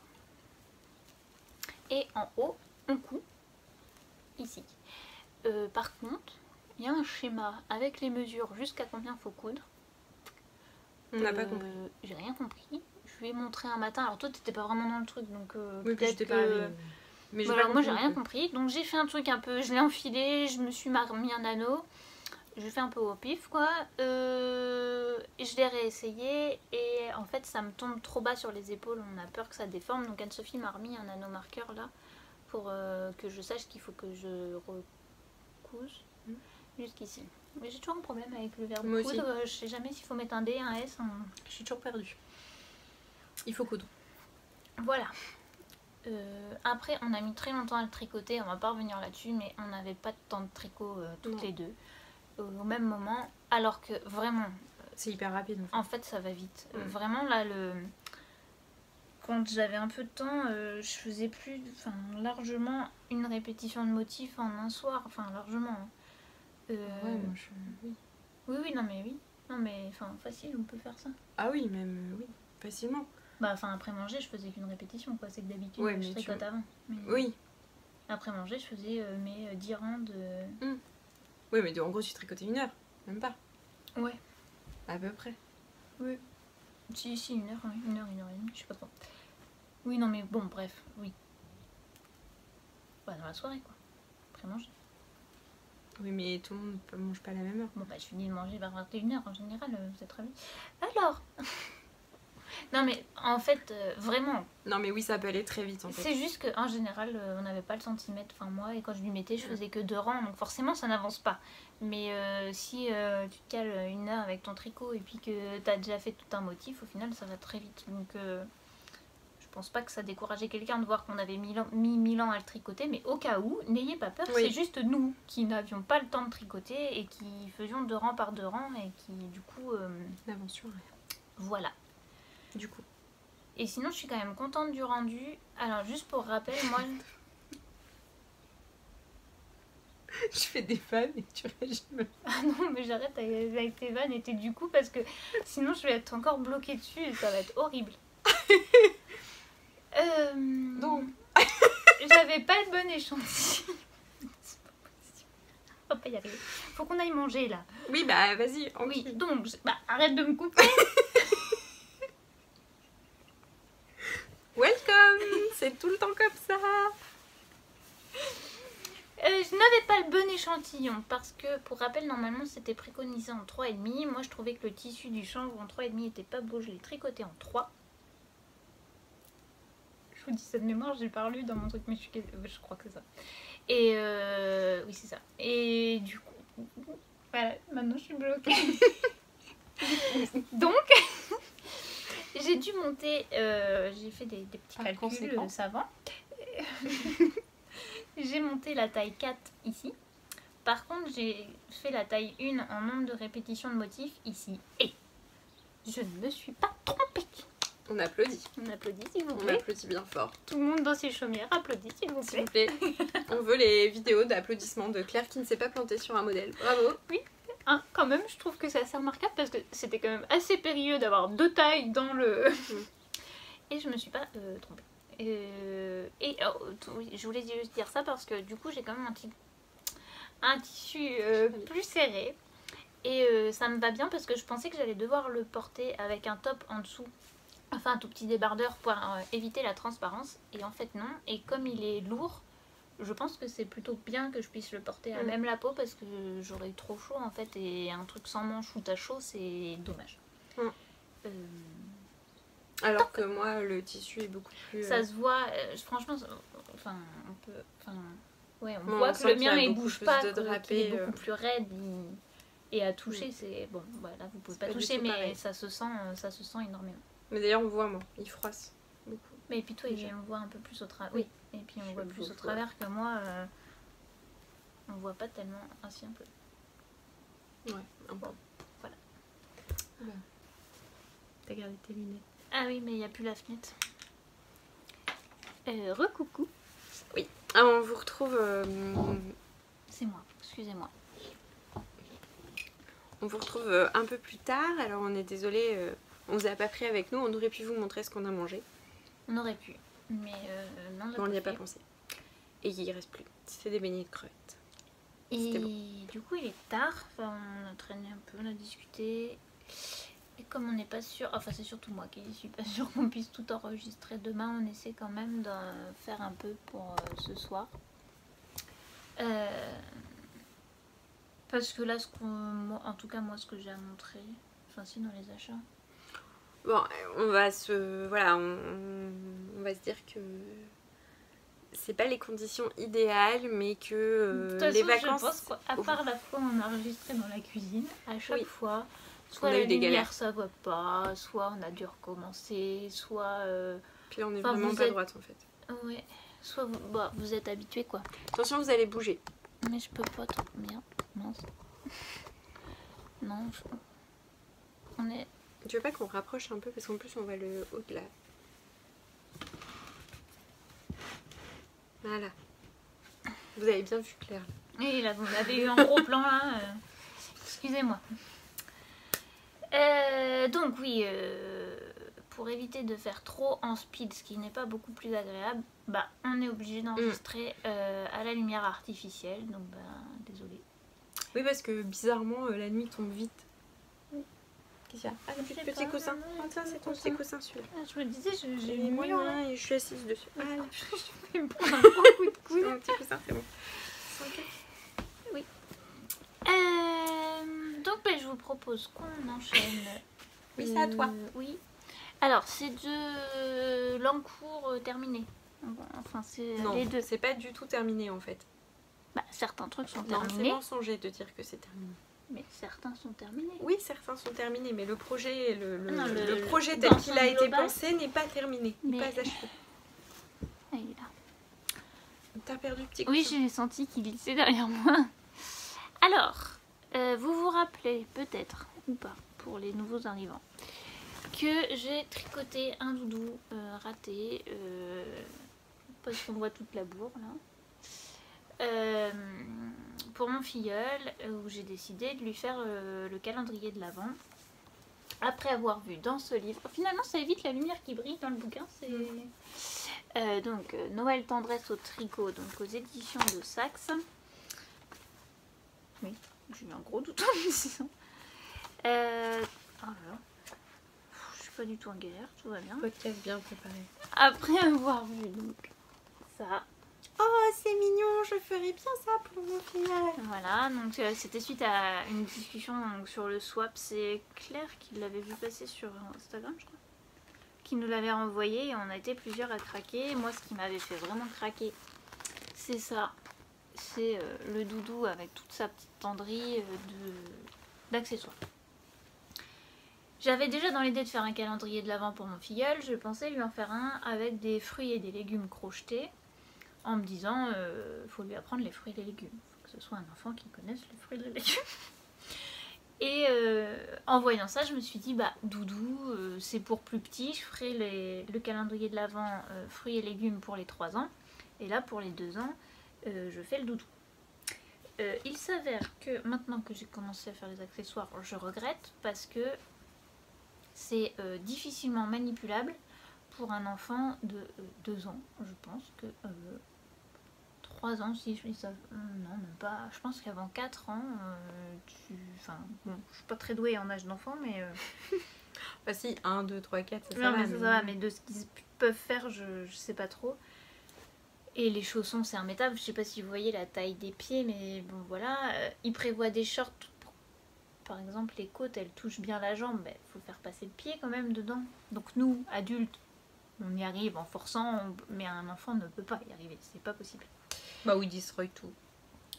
Et en haut, on coud ici. Par contre, il y a un schéma avec les mesures jusqu'à combien faut coudre. On n'a pas compris. J'ai rien compris. Je lui ai montré un matin. Alors toi, t'étais pas vraiment dans le truc, donc oui, peut-être que... Mais voilà, moi, j'ai rien compris. Donc j'ai fait un truc un peu... Je l'ai enfilé, je me suis mis un anneau. Je fais un peu au pif, quoi. Et je l'ai réessayé. Et en fait, ça me tombe trop bas sur les épaules. On a peur que ça déforme. Donc Anne-Sophie m'a remis un anneau marqueur, là. Pour que je sache qu'il faut que je recouse jusqu'ici. Mais j'ai toujours un problème avec le verbe Moi aussi. coudre. Je sais jamais s'il faut mettre un D, un S, un... Je suis toujours perdue. Il faut coudre. Voilà. Après, on a mis très longtemps à le tricoter. On va pas revenir là-dessus, mais on n'avait pas de temps de tricot toutes les deux au même moment. Alors que vraiment... C'est hyper rapide. En fait, ça va vite. Vraiment, là, quand j'avais un peu de temps, je faisais plus... Enfin, largement une répétition de motifs en un soir. Enfin, largement. Ouais, moi je... Oui. Oui, non, mais oui. Non, mais enfin, facile, on peut faire ça. Ah oui, même, oui, facilement. Bah, enfin, après manger, je faisais qu'une répétition, quoi. C'est que d'habitude, Ouais, je mais tricote avant. Mais Oui. après manger, je faisais mes 10 rangs de... Oui, mais en gros, tu tricotais 1 heure, même pas. Ouais. À peu près. Oui. Si, 1 heure, oui. 1 heure, 1 heure et demie, je sais pas trop. Oui, non, mais bon, bref, oui. Bah, dans la soirée, quoi. Après manger. Oui, mais tout le monde ne mange pas à la même heure. Bon, bah, je finis de manger vers 21 h en général, c'est très bien. Alors non, mais en fait, vraiment, Non, mais oui, ça peut aller très vite en fait. c'est juste qu'en général, on n'avait pas le centimètre, enfin moi, et quand je lui mettais, je faisais que 2 rangs, donc forcément, ça n'avance pas. Mais si tu te cales 1 heure avec ton tricot et puis que tu as déjà fait tout un motif, au final, ça va très vite. Donc, je pense pas que ça décourageait quelqu'un de voir qu'on avait mis 1000 ans à le tricoter, mais au cas où, n'ayez pas peur, Oui. c'est juste nous qui n'avions pas le temps de tricoter et qui faisions 2 rangs par 2 rangs et qui, du coup, N'avance sur rien. voilà. Du coup. Et sinon, je suis quand même contente du rendu. Alors, juste pour rappel, moi... Je fais des fans et tu réagis même. Ah non, mais j'arrête avec tes vannes et tes du coup, parce que sinon, je vais être encore bloquée dessus et ça va être horrible. Donc. J'avais pas le bon échantillon. C'est pas possible. On va pas y arriver. Faut qu'on aille manger, là. Oui, bah vas-y. Oui, enquille. donc, bah, arrête de me couper. Welcome. C'est tout le temps comme ça. Je n'avais pas le bon échantillon parce que, pour rappel, normalement c'était préconisé en 3,5. Moi je trouvais que le tissu du chanvre en 3,5 était pas beau, je l'ai tricoté en 3. Je vous dis ça de mémoire, j'ai pas lu dans mon truc, mais je crois que c'est ça. Et oui, c'est ça. Et du coup, voilà, maintenant je suis bloquée. Donc, j'ai dû monter, j'ai fait des petits Par calculs conséquent. savants. J'ai monté la taille 4 ici. Par contre, j'ai fait la taille 1 en nombre de répétitions de motifs ici. Et je ne me suis pas trompée. On applaudit. On applaudit s'il vous On plaît. applaudit bien fort. Tout le monde dans ses chaumières applaudit s'il vous S'il plaît. vous plaît. On veut les vidéos d'applaudissements de Claire qui ne s'est pas plantée sur un modèle. Bravo. Hein, quand même, je trouve que c'est assez remarquable parce que c'était quand même assez périlleux d'avoir 2 tailles dans le... Et je me suis pas trompée. Oui, je voulais juste dire ça parce que du coup j'ai quand même un tissu plus serré et ça me va bien parce que je pensais que j'allais devoir le porter avec un top en dessous, enfin un tout petit débardeur pour éviter la transparence, et en fait non, et comme il est lourd, je pense que c'est plutôt bien que je puisse le porter à même la peau parce que j'aurais eu trop chaud en fait, et un truc sans manche où t'as chaud c'est dommage. Alors que moi, le tissu est beaucoup plus... Ça se voit, franchement, enfin, on peut... Enfin, ouais, on Bon, voit on que sent le qu'il y mien, a il beaucoup bouge plus pas, de qu'il drapé, est beaucoup plus raide. Et à toucher, c'est... Bon, voilà, vous pouvez pas pas du toucher, tout mais pareil. ça se sent énormément. Mais d'ailleurs, on voit, moi, il froisse beaucoup. Mais puis toi, Déjà. on voit un peu plus au travers. Oui. Oui, et puis on Je voit le plus au vois. travers que moi. On voit pas tellement, ainsi un peu. Ouais, un peu. Voilà. Bah. T'as gardé tes lunettes. Ah oui, mais il n'y a plus la fenêtre. Recoucou. Ah, on vous retrouve... C'est moi, excusez-moi. On vous retrouve un peu plus tard. Alors, on est désolé, on vous a pas pris avec nous. On aurait pu vous montrer ce qu'on a mangé. On aurait pu, mais non, On n'y a fait. pas pensé. Et il reste plus. C'est des beignets de crevettes. Et C'était bon. du coup, il est tard. Enfin, on a traîné un peu, on a discuté. Et comme on n'est pas sûr, enfin c'est surtout moi qui suis pas sûre qu'on puisse tout enregistrer demain, on essaie quand même de faire un peu pour ce soir. Parce que là, en tout cas moi, ce que j'ai à montrer, enfin si dans les achats. Bon, on va se... Voilà, on va se dire que... c'est pas les conditions idéales, mais que De toute façon, les vacances... je pense qu'à part la fois où on a enregistré dans la cuisine, à chaque Oui. fois, soit On a la eu des lumière galères. ça va pas, soit on a dû recommencer, soit... Puis là, on est Enfin, vraiment vous pas êtes- droite, en fait. Ouais, soit vous, bah, vous êtes habitués quoi. Attention, vous allez bouger. Mais je peux pas trop bien, mince. Non, on est... Tu veux pas qu'on rapproche un peu, parce qu'en plus, on voit le haut de la... Voilà. Vous avez bien vu Claire. Là. Et là, vous avez eu un gros plan là. Excusez-moi. Donc oui, pour éviter de faire trop en speed, ce qui n'est pas beaucoup plus agréable, bah on est obligé d'enregistrer à la lumière artificielle. Donc bah désolé. Oui, parce que bizarrement, la nuit tombe vite. Oui. Qu'est-ce qu'il y a? Ah, Je sais petit pas, coussin. non, Ah, ça, c'est ton petit coussin, celui-là. Ah, je me disais, j'ai J'ai eu mis moyen. moi et je suis assise dessus. Ah, là. Je vais me prendre un gros coup de C'est coude. mon petit coussin, c'est bon. Donc bah, je vous propose qu'on enchaîne. Oui, c'est à toi. Oui. Alors c'est de l'encours terminé. Enfin c'est Non, les deux. c'est pas du tout terminé, en fait. Bah, certains trucs sont Non, c'est terminés, mensonger de dire que c'est terminé. mais certains sont terminés. Oui, certains sont terminés, mais le projet, Non, le projet dans tel qu'il a son été global. pensé n'est pas terminé, n'est Mais- pas achevé. Ah, il est là. T'as perdu le petit Oui, coussin. j'ai senti qu'il glissait derrière moi. Alors, vous vous rappelez peut-être, ou pas, pour les nouveaux arrivants, que j'ai tricoté un doudou raté, parce qu'on voit toute la bourre là, pour mon filleul, où j'ai décidé de lui faire le calendrier de l'Avent. Après avoir vu dans ce livre, finalement ça évite la lumière qui brille dans le bouquin, c'est... donc Noël tendresse au tricot, donc aux éditions de Saxe. Oui, j'ai eu un gros doute en me disant. Oh là là. Je suis pas du tout en galère, tout va bien. Podcast bien préparé. Après avoir vu donc ça, Oh, c'est mignon, je ferais bien ça pour mon filleul. voilà, donc c'était suite à une discussion donc, sur le swap. C'est Claire qui l'avait vu passer sur Instagram, je crois, qui nous l'avait renvoyé et on a été plusieurs à craquer. Moi, ce qui m'avait fait vraiment craquer, c'est ça. C'est le doudou avec toute sa petite tenderie d'accessoires. J'avais déjà dans l'idée de faire un calendrier de l'Avent pour mon filleul. Je pensais lui en faire un avec des fruits et des légumes crochetés, en me disant faut lui apprendre les fruits et les légumes. Faut que ce soit un enfant qui connaisse les fruits et les légumes. Et en voyant ça, je me suis dit, bah doudou, c'est pour plus petit. Je ferai le calendrier de l'Avent fruits et légumes pour les 3 ans. Et là, pour les 2 ans, je fais le doudou. Il s'avère que maintenant que j'ai commencé à faire les accessoires, je regrette parce que c'est difficilement manipulable pour un enfant de 2 ans. Je pense que 3 ans, si je ça, non, même pas. Je pense qu'avant 4 ans, enfin, bon, je suis pas très douée en âge d'enfant, mais Bah si, 1, 2, 3, 4, ça non, va. mais ça va, mais de ce qu'ils peuvent faire, je sais pas trop. Et les chaussons, c'est immétable. Je sais pas si vous voyez la taille des pieds, mais bon, voilà. Ils prévoient des shorts. Par exemple, les côtes, elles touchent bien la jambe. Il faut faire passer le pied quand même dedans. Donc nous, adultes, on y arrive en forçant, mais un enfant ne peut pas y arriver. C'est pas possible. Bah oui, destroy tout.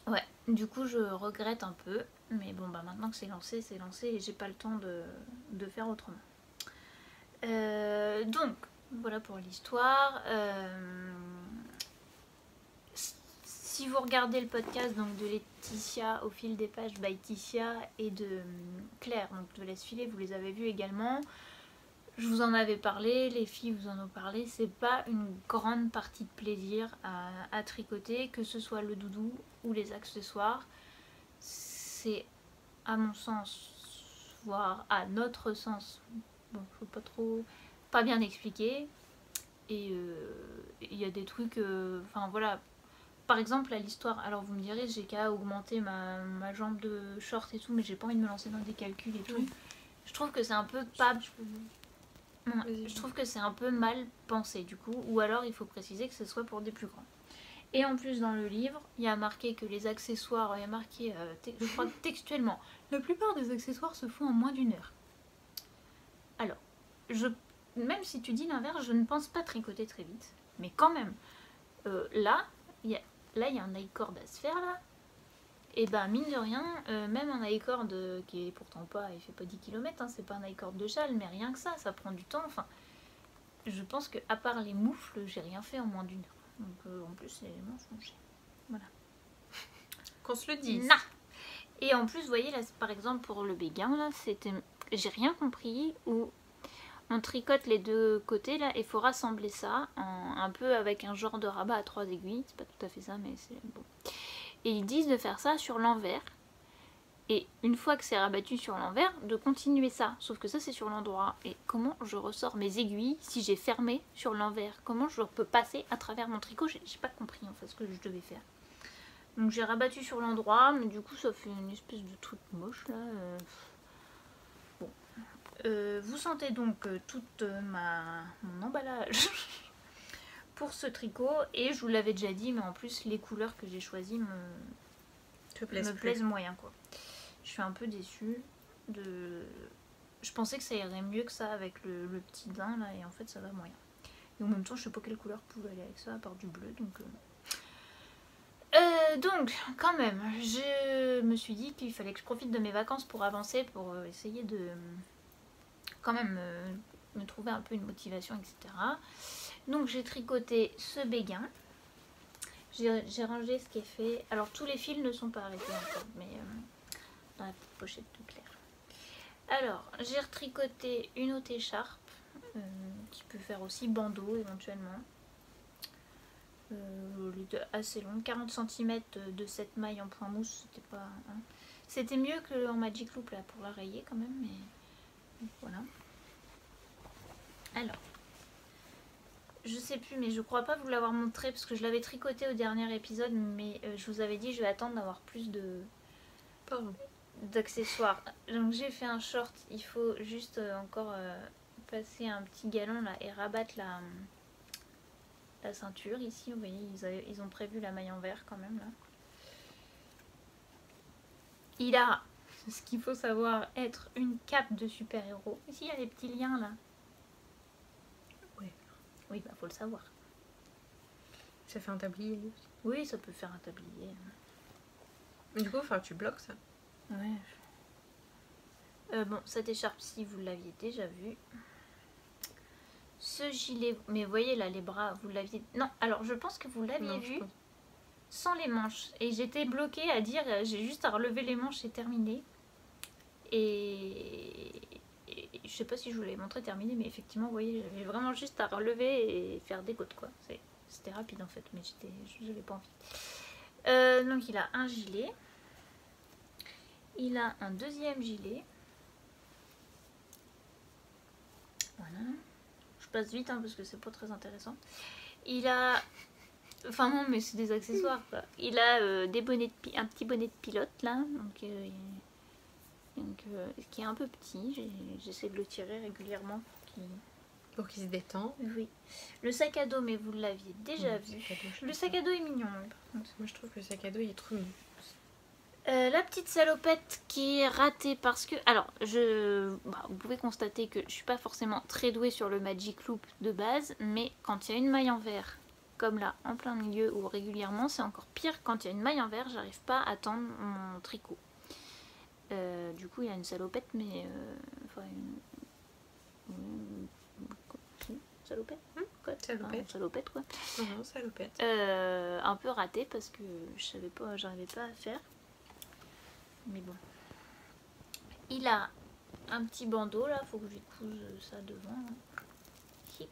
Ouais, du coup, je regrette un peu. Mais bon, bah maintenant que c'est lancé et j'ai pas le temps de faire autrement. Donc, voilà pour l'histoire. Si vous regardez le podcast donc de Laetitia au fil des pages by Ticia et de Claire, donc de Laisse filer, vous les avez vus également. Je vous en avais parlé, les filles vous en ont parlé. C'est pas une grande partie de plaisir à tricoter, que ce soit le doudou ou les accessoires. C'est à mon sens, voire à notre sens, bon, faut pas bien expliquer. Et il y a des trucs, enfin voilà. Par exemple, à l'histoire, alors vous me direz, j'ai qu'à augmenter ma jambe de short et tout, mais j'ai pas envie de me lancer dans des calculs et tout. Oui. Je trouve que c'est un peu pas... Non, je trouve que c'est un peu mal pensé du coup, ou alors il faut préciser que ce soit pour des plus grands. Et en plus dans le livre, il y a marqué que les accessoires, il y a marqué, je crois textuellement, la plupart des accessoires se font en moins d'1 heure. Alors, même si tu dis l'inverse, je ne pense pas tricoter très vite, mais quand même... là, il y a un i-cord à se faire là. Et ben mine de rien, même un i-cord qui est pourtant pas, il fait pas 10 km, hein, c'est pas un i-cord de châle, mais rien que ça prend du temps. Enfin, je pense que à part les moufles, j'ai rien fait en moins d'une heure. Donc en plus les éléments sont chers. Voilà. Qu'on se le dise. Non. Et en plus, vous voyez là, par exemple pour le béguin là, c'était, j'ai rien compris où on tricote les deux côtés là et il faut rassembler ça un peu avec un genre de rabat à 3 aiguilles. C'est pas tout à fait ça, mais c'est bon. Et ils disent de faire ça sur l'envers. Et une fois que c'est rabattu sur l'envers, de continuer ça. Sauf que ça c'est sur l'endroit. Et comment je ressors mes aiguilles si j'ai fermé sur l'envers? Comment je peux passer à travers mon tricot? J'ai pas compris en fait ce que je devais faire. Donc j'ai rabattu sur l'endroit, mais du coup ça fait une espèce de truc moche là. Bon. Vous sentez donc tout mon emballage pour ce tricot. Et je vous l'avais déjà dit, mais en plus les couleurs que j'ai choisies me plaisent moyen quoi. Je suis un peu déçue je pensais que ça irait mieux que ça avec le petit daim là, et en fait ça va moyen. Et en même temps je sais pas quelle couleur pouvait aller avec ça à part du bleu, donc quand même je me suis dit qu'il fallait que je profite de mes vacances pour avancer, pour essayer de quand même me trouver un peu une motivation, etc. Donc j'ai tricoté ce béguin. J'ai rangé ce qui est fait. Alors tous les fils ne sont pas arrêtés encore, mais dans la petite pochette toute claire. Alors j'ai retricoté une autre écharpe qui peut faire aussi bandeau éventuellement. Assez long, 40 cm de cette maille en point mousse, c'était pas. Hein. C'était mieux que en Magic Loop là pour la rayer quand même, mais voilà. Alors. Je sais plus, mais je crois pas vous l'avoir montré parce que je l'avais tricoté au dernier épisode, mais je vous avais dit je vais attendre d'avoir plus d'accessoires. Donc j'ai fait un short, il faut juste encore passer un petit galon là et rabattre la ceinture ici. Vous voyez, ils ont prévu la maille en vert quand même là. Il a, ce qu'il faut savoir, être une cape de super-héros. Ici il y a les petits liens là. Oui, bah faut le savoir. Ça fait un tablier. Oui, ça peut faire un tablier. Mais du coup, tu bloques ça. Ouais. Bon, cette écharpe-ci, vous l'aviez déjà vu. Ce gilet, mais vous voyez là, les bras, vous l'aviez... Non, alors je pense que vous l'aviez vu sans les manches. Et j'étais bloquée à dire, j'ai juste à relever les manches et terminer. Et je sais pas si je vous l'avais montré terminé, mais effectivement, vous voyez, j'avais vraiment juste à relever et faire des côtes, quoi. C'était rapide en fait, mais je n'avais pas envie. Donc il a un gilet. Il a un deuxième gilet. Voilà. Je passe vite hein, parce que c'est pas très intéressant. Il a... Enfin non, mais c'est des accessoires, quoi. Il a un petit bonnet de pilote, là. Qui est un peu petit. J'essaie de le tirer régulièrement. Pour qu'il se détend. Oui. Le sac à dos, mais vous l'aviez déjà vu. Le sac à dos est mignon. Moi, je trouve que le sac à dos, il est trop mignon. La petite salopette qui est ratée parce que... Alors, vous pouvez constater que je suis pas forcément très douée sur le Magic Loop de base, mais quand il y a une maille en vert, comme là, en plein milieu ou régulièrement, c'est encore pire. Quand il y a une maille en vert, j'arrive pas à tendre mon tricot. Du coup, il y a une salopette, mais... salopette, salopette quoi. Non, salopette. Un peu ratée parce que j'arrivais pas à faire. Mais bon. Il a un petit bandeau là, faut que je lui couse ça devant. Hip.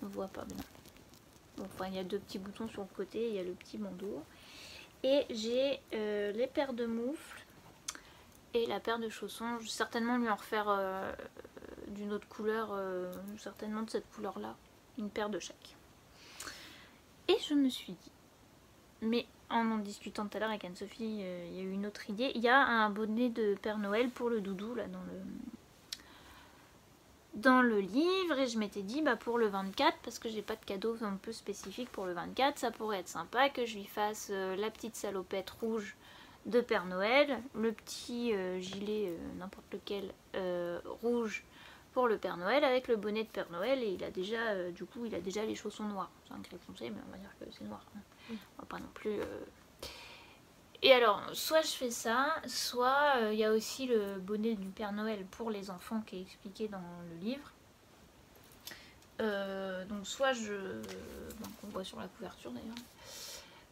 On voit pas bien. Bon, enfin, il y a deux petits boutons sur le côté, il y a le petit bandeau. Et j'ai les paires de moufles et la paire de chaussons. Je vais certainement lui en refaire d'une autre couleur, certainement de cette couleur là. Une paire de chaque. Et je me suis dit, mais en discutant tout à l'heure avec Anne-Sophie, il y a eu une autre idée. Il y a un bonnet de Père Noël pour le doudou là dans le livre, et je m'étais dit pour le 24, parce que j'ai pas de cadeau un peu spécifique pour le 24, ça pourrait être sympa que je lui fasse la petite salopette rouge de Père Noël, le petit gilet n'importe lequel rouge pour le Père Noël avec le bonnet de Père Noël et il a déjà du coup il a déjà les chaussons noirs. C'est un gris foncé mais on va dire que c'est noir. On va pas non plus... Et alors soit je fais ça, soit il y a aussi le bonnet du Père Noël pour les enfants qui est expliqué dans le livre. Donc soit on voit sur la couverture d'ailleurs.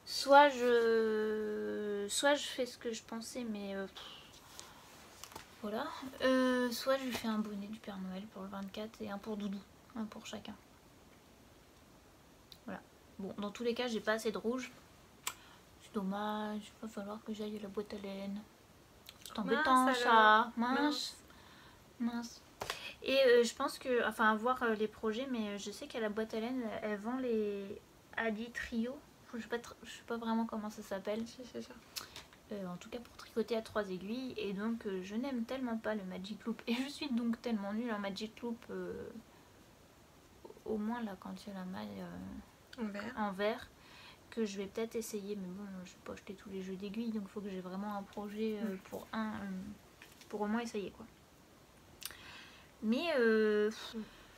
Soit je fais ce que je pensais mais voilà. Soit je lui fais un bonnet du Père Noël pour le 24 et un pour Doudou, un pour chacun. Voilà. Bon, dans tous les cas, j'ai pas assez de rouge. C'est dommage, il va falloir que j'aille à la boîte à laine. C'est embêtant ça. Mince. Et je pense que, enfin, à voir les projets, mais je sais qu'à la boîte à laine, elle vend les Adi Trio. Je sais pas vraiment comment ça s'appelle. C'est ça. En tout cas pour tricoter à 3 aiguilles et donc je n'aime tellement pas le Magic Loop et je suis donc tellement nulle en Magic Loop au moins là quand il y a la maille en vert que je vais peut-être essayer mais bon je vais pas acheter tous les jeux d'aiguilles donc il faut que j'ai vraiment un projet pour au moins essayer quoi. Mais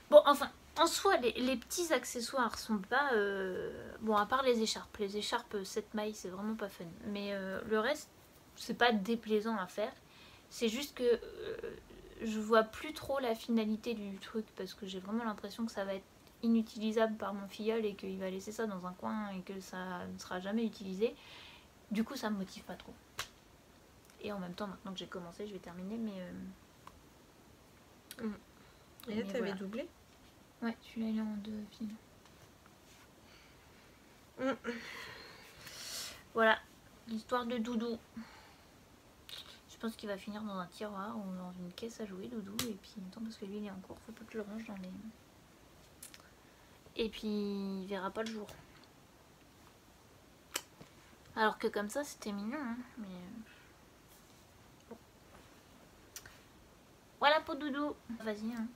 bon enfin en soi les petits accessoires sont pas bon à part les écharpes cette maille c'est vraiment pas fun mais le reste c'est pas déplaisant à faire c'est juste que je vois plus trop la finalité du truc parce que j'ai vraiment l'impression que ça va être inutilisable par mon filleul et qu'il va laisser ça dans un coin et que ça ne sera jamais utilisé du coup ça me motive pas trop et en même temps maintenant que j'ai commencé je vais terminer mais et là t'avais voilà. Doublé. Ouais, celui-là il est en 2 films. Voilà, l'histoire de Doudou. Je pense qu'il va finir dans un tiroir ou dans une caisse à jouer, Doudou. Et puis, attends, parce que lui il est en cours, faut pas que je le range dans les... Et puis, il verra pas le jour. Alors que comme ça, c'était mignon, hein, mais... Bon. Voilà pour Doudou. Vas-y, hein.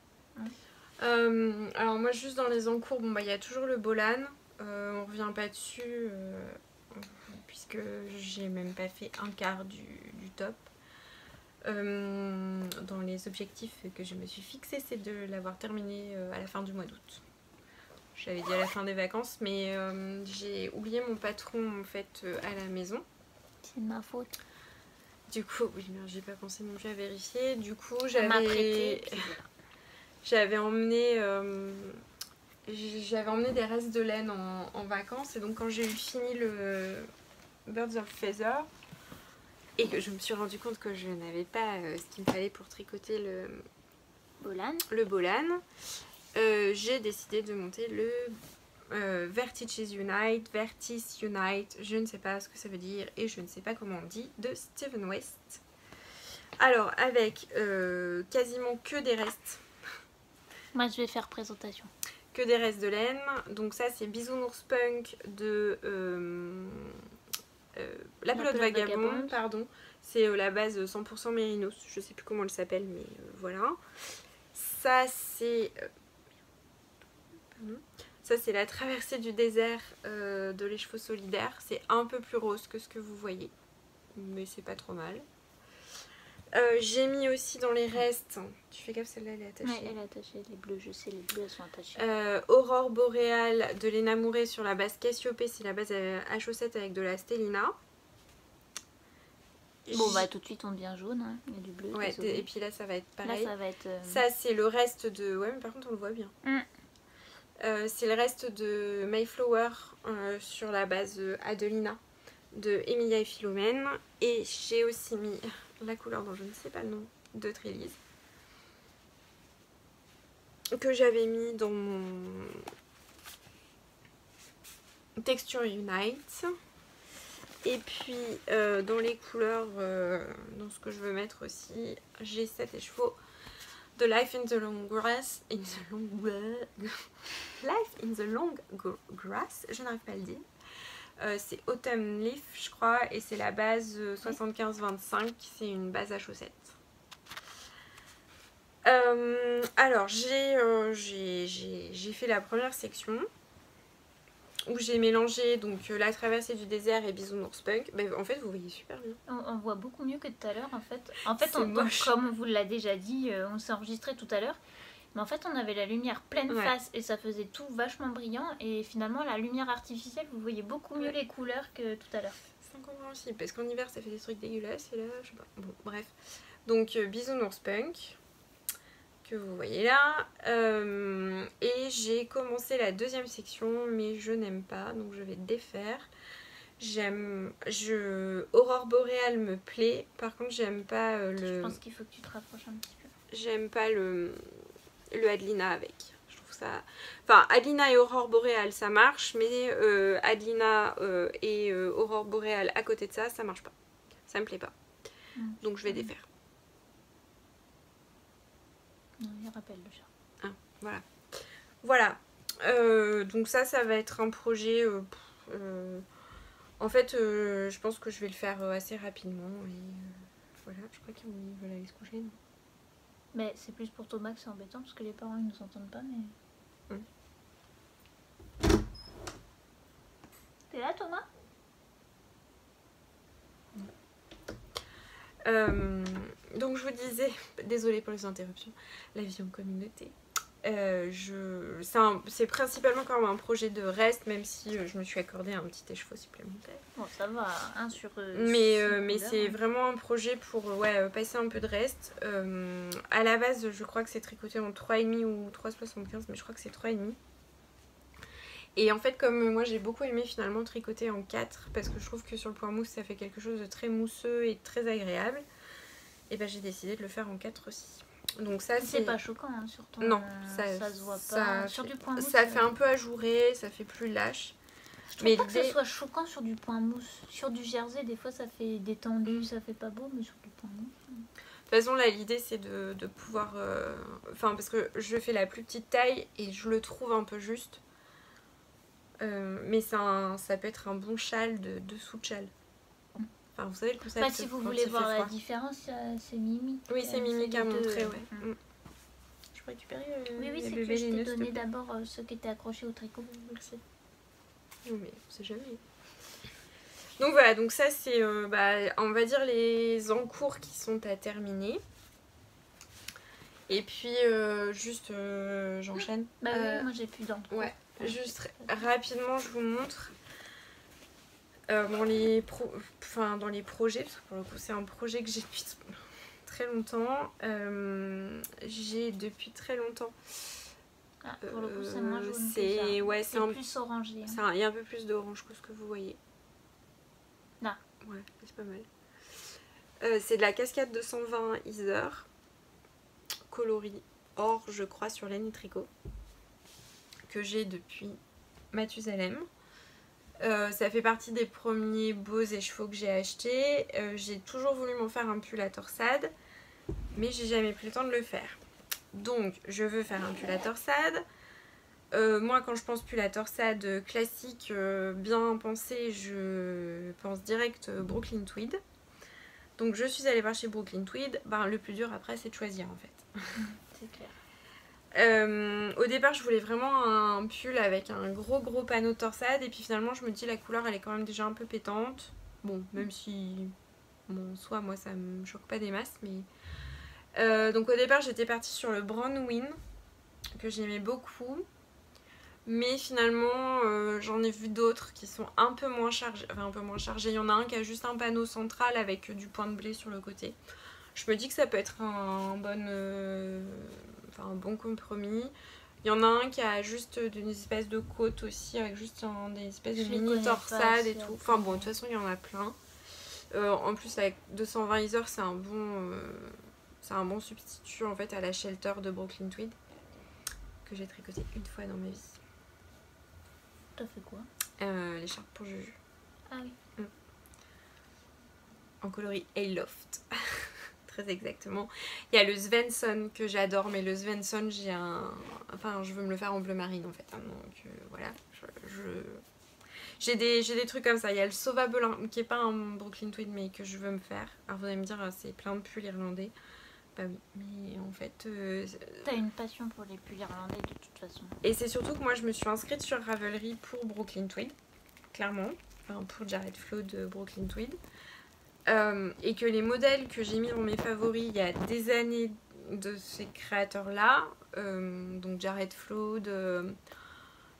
Alors moi juste dans les encours, bon bah il y a toujours le Bolan, on revient pas dessus puisque j'ai même pas fait un quart du top. Dans les objectifs que je me suis fixé c'est de l'avoir terminé à la fin du mois d'août. J'avais dit à la fin des vacances mais j'ai oublié mon patron en fait à la maison. C'est de ma faute. Du coup, oui, j'ai pas pensé non plus à vérifier. Du coup, j'avais emmené des restes de laine en vacances. Et donc, quand j'ai eu fini le Birds of Feather et que je me suis rendu compte que je n'avais pas ce qu'il me fallait pour tricoter le Bolan, j'ai décidé de monter le Vertices Unite, Vertice Unite, je ne sais pas ce que ça veut dire et je ne sais pas comment on dit, de Steven West. Alors avec quasiment que des restes. Moi je vais faire présentation. Que des restes de laine. Donc ça c'est Bisounours Punk de la pelote vagabonde, pardon. C'est la base 100% mérinos, je sais plus comment elle s'appelle mais voilà. Ça c'est... Ça c'est la traversée du désert de les chevaux solidaires. C'est un peu plus rose que ce que vous voyez. Mais c'est pas trop mal. J'ai mis aussi dans les restes... Tu fais gaffe, celle-là elle est attachée. Oui, elle est attachée. Les bleus, je sais, les bleus elles sont attachées. Aurore boréale de Léna Mouret sur la base Cassiopée. C'est la base à chaussettes avec de la Stellina. Bon bah tout de suite on devient jaune. Hein. Il y a du bleu. Ouais, et puis là ça va être pareil. Là ça va être... Ça c'est le reste de... Ouais mais par contre on le voit bien. C'est le reste de Mayflower sur la base Adelina de Emilia et Philomène. Et j'ai aussi mis la couleur dont je ne sais pas le nom de Trélise. Que j'avais mis dans mon Texture Unite. Et puis dans les couleurs, dans ce que je veux mettre aussi, j'ai 7 écheveaux de Life in the Long Grass. Life in the Long Grass, je n'arrive pas à le dire. C'est Autumn Leaf, je crois, et c'est la base 75-25, c'est une base à chaussettes. Alors, j'ai fait la première section où j'ai mélangé donc la traversée du désert et Bisounours Punk. Bah, en fait, vous voyez super bien. On voit beaucoup mieux que tout à l'heure, en fait. En fait, comme on vous l'a déjà dit, on s'est enregistré tout à l'heure. Mais en fait, on avait la lumière pleine Ouais. face et ça faisait tout vachement brillant. Et finalement, la lumière artificielle, vous voyez beaucoup mieux les couleurs que tout à l'heure. C'est incompréhensible parce qu'en hiver ça fait des trucs dégueulasses et là je sais pas. Bon bref. Donc Bisounours Punk que vous voyez là. Et j'ai commencé la deuxième section mais je n'aime pas donc je vais défaire. Aurore Boréale me plaît. Par contre j'aime pas Je pense qu'il faut que tu te rapproches un petit peu. J'aime pas le Adelina avec. Je trouve ça... Enfin, Adelina et Aurore Boréale, ça marche, mais Adelina et Aurore Boréale à côté de ça, ça marche pas. Ça me plaît pas. Donc je vais défaire. Non, il rappelle le chat. Ah, voilà. Voilà. Donc ça va être un projet... en fait, je pense que je vais le faire assez rapidement. Et voilà, je crois qu'ils veulent aller se coucher. Non, mais c'est plus pour Thomas que c'est embêtant parce que les parents ils nous entendent pas. Mais t'es là, Thomas? Donc je vous disais, désolée pour les interruptions, la vie en communauté. C'est principalement quand même un projet de reste, même si je me suis accordé un petit écheveau supplémentaire. Bon, ça va, 1 sur mais c'est vraiment un projet pour passer un peu de reste. À la base, je crois que c'est tricoté en 3,5 ou 3,75, mais je crois que c'est 3,5. Et en fait, comme moi j'ai beaucoup aimé finalement tricoter en 4, parce que je trouve que sur le point mousse ça fait quelque chose de très mousseux et très agréable, et ben j'ai décidé de le faire en 4 aussi. Donc ça c'est pas choquant hein, sur ton... Non, ça se voit pas. Sur du point mousse, ça fait un peu ajouré, ça fait plus lâche. Je trouve pas que ce soit choquant sur du point mousse. Sur du jersey, des fois ça fait détendu, ça fait pas beau, mais sur du point mousse... De toute façon, là, l'idée c'est de pouvoir... Enfin, parce que je fais la plus petite taille et je le trouve un peu juste. Mais ça peut être un bon châle de dessous de châle. Enfin, vous savez le concept. Bah, si vous voulez voir la différence, c'est Mimi. Oui, c'est Mimi qui a montré, ouais. Je peux récupérer oui, c'est que je t'ai donné d'abord ceux qui étaient accrochés au tricot. Merci. Non, mais on sait jamais. Donc voilà, donc ça c'est, on va dire, les encours qui sont à terminer. Et puis, juste, j'enchaîne. Bah oui, moi j'ai plus d'encours. Ouais. Juste rapidement, je vous montre dans les projets, parce que pour le coup c'est un projet que j'ai depuis très longtemps. J'ai depuis très longtemps. Ah, pour le coup c'est moins jaune. C'est plus orangé. Hein. Il y a un peu plus d'orange que ce que vous voyez. Là. Ouais, c'est pas mal. C'est de la cascade 220 Heather, coloris or je crois sur laine et tricot, que j'ai depuis Mathusalem. Ça fait partie des premiers beaux écheveaux que j'ai achetés. J'ai toujours voulu m'en faire un pull à torsade, mais j'ai jamais pris le temps de le faire. Donc je veux faire un pull à torsade. Moi quand je pense pull à torsade classique, bien pensé, je pense direct Brooklyn Tweed. Donc je suis allée voir chez Brooklyn Tweed. Le plus dur après c'est de choisir en fait. C'est clair. Au départ je voulais vraiment un pull avec un gros panneau torsade, et puis finalement je me dis la couleur elle est quand même déjà un peu pétante. Bon, même si soit moi ça me choque pas des masses, mais donc au départ j'étais partie sur le Brown Win que j'aimais beaucoup, mais finalement j'en ai vu d'autres qui sont un peu moins chargés. Il y en a un qui a juste un panneau central avec du point de blé sur le côté. Je me dis que ça peut être un bon compromis. Il y en a un qui a juste une espèce de côte aussi, avec juste des espèces de mini torsades et tout. Enfin bon, de toute façon il y en a plein. En plus avec 220 Heather, c'est un bon substitut en fait à la Shelter de Brooklyn Tweed, que j'ai tricoté une fois dans ma vie. T'as fait quoi? L'écharpe pour Juju. Ah oui. En coloris Hayloft. Très exactement. Il y a le Svensson que j'adore, mais le Svensson je veux me le faire en bleu marine en fait. Donc voilà, j'ai des trucs comme ça. Il y a le Sauvabelin qui est pas un Brooklyn Tweed mais que je veux me faire. Alors vous allez me dire c'est plein de pulls irlandais. Bah oui, mais en fait... T'as une passion pour les pulls irlandais de toute façon. Et c'est surtout que moi je me suis inscrite sur Ravelry pour Brooklyn Tweed, clairement. Enfin pour Jared Flow de Brooklyn Tweed. Et que les modèles que j'ai mis dans mes favoris il y a des années de ces créateurs là, donc Jared Flood.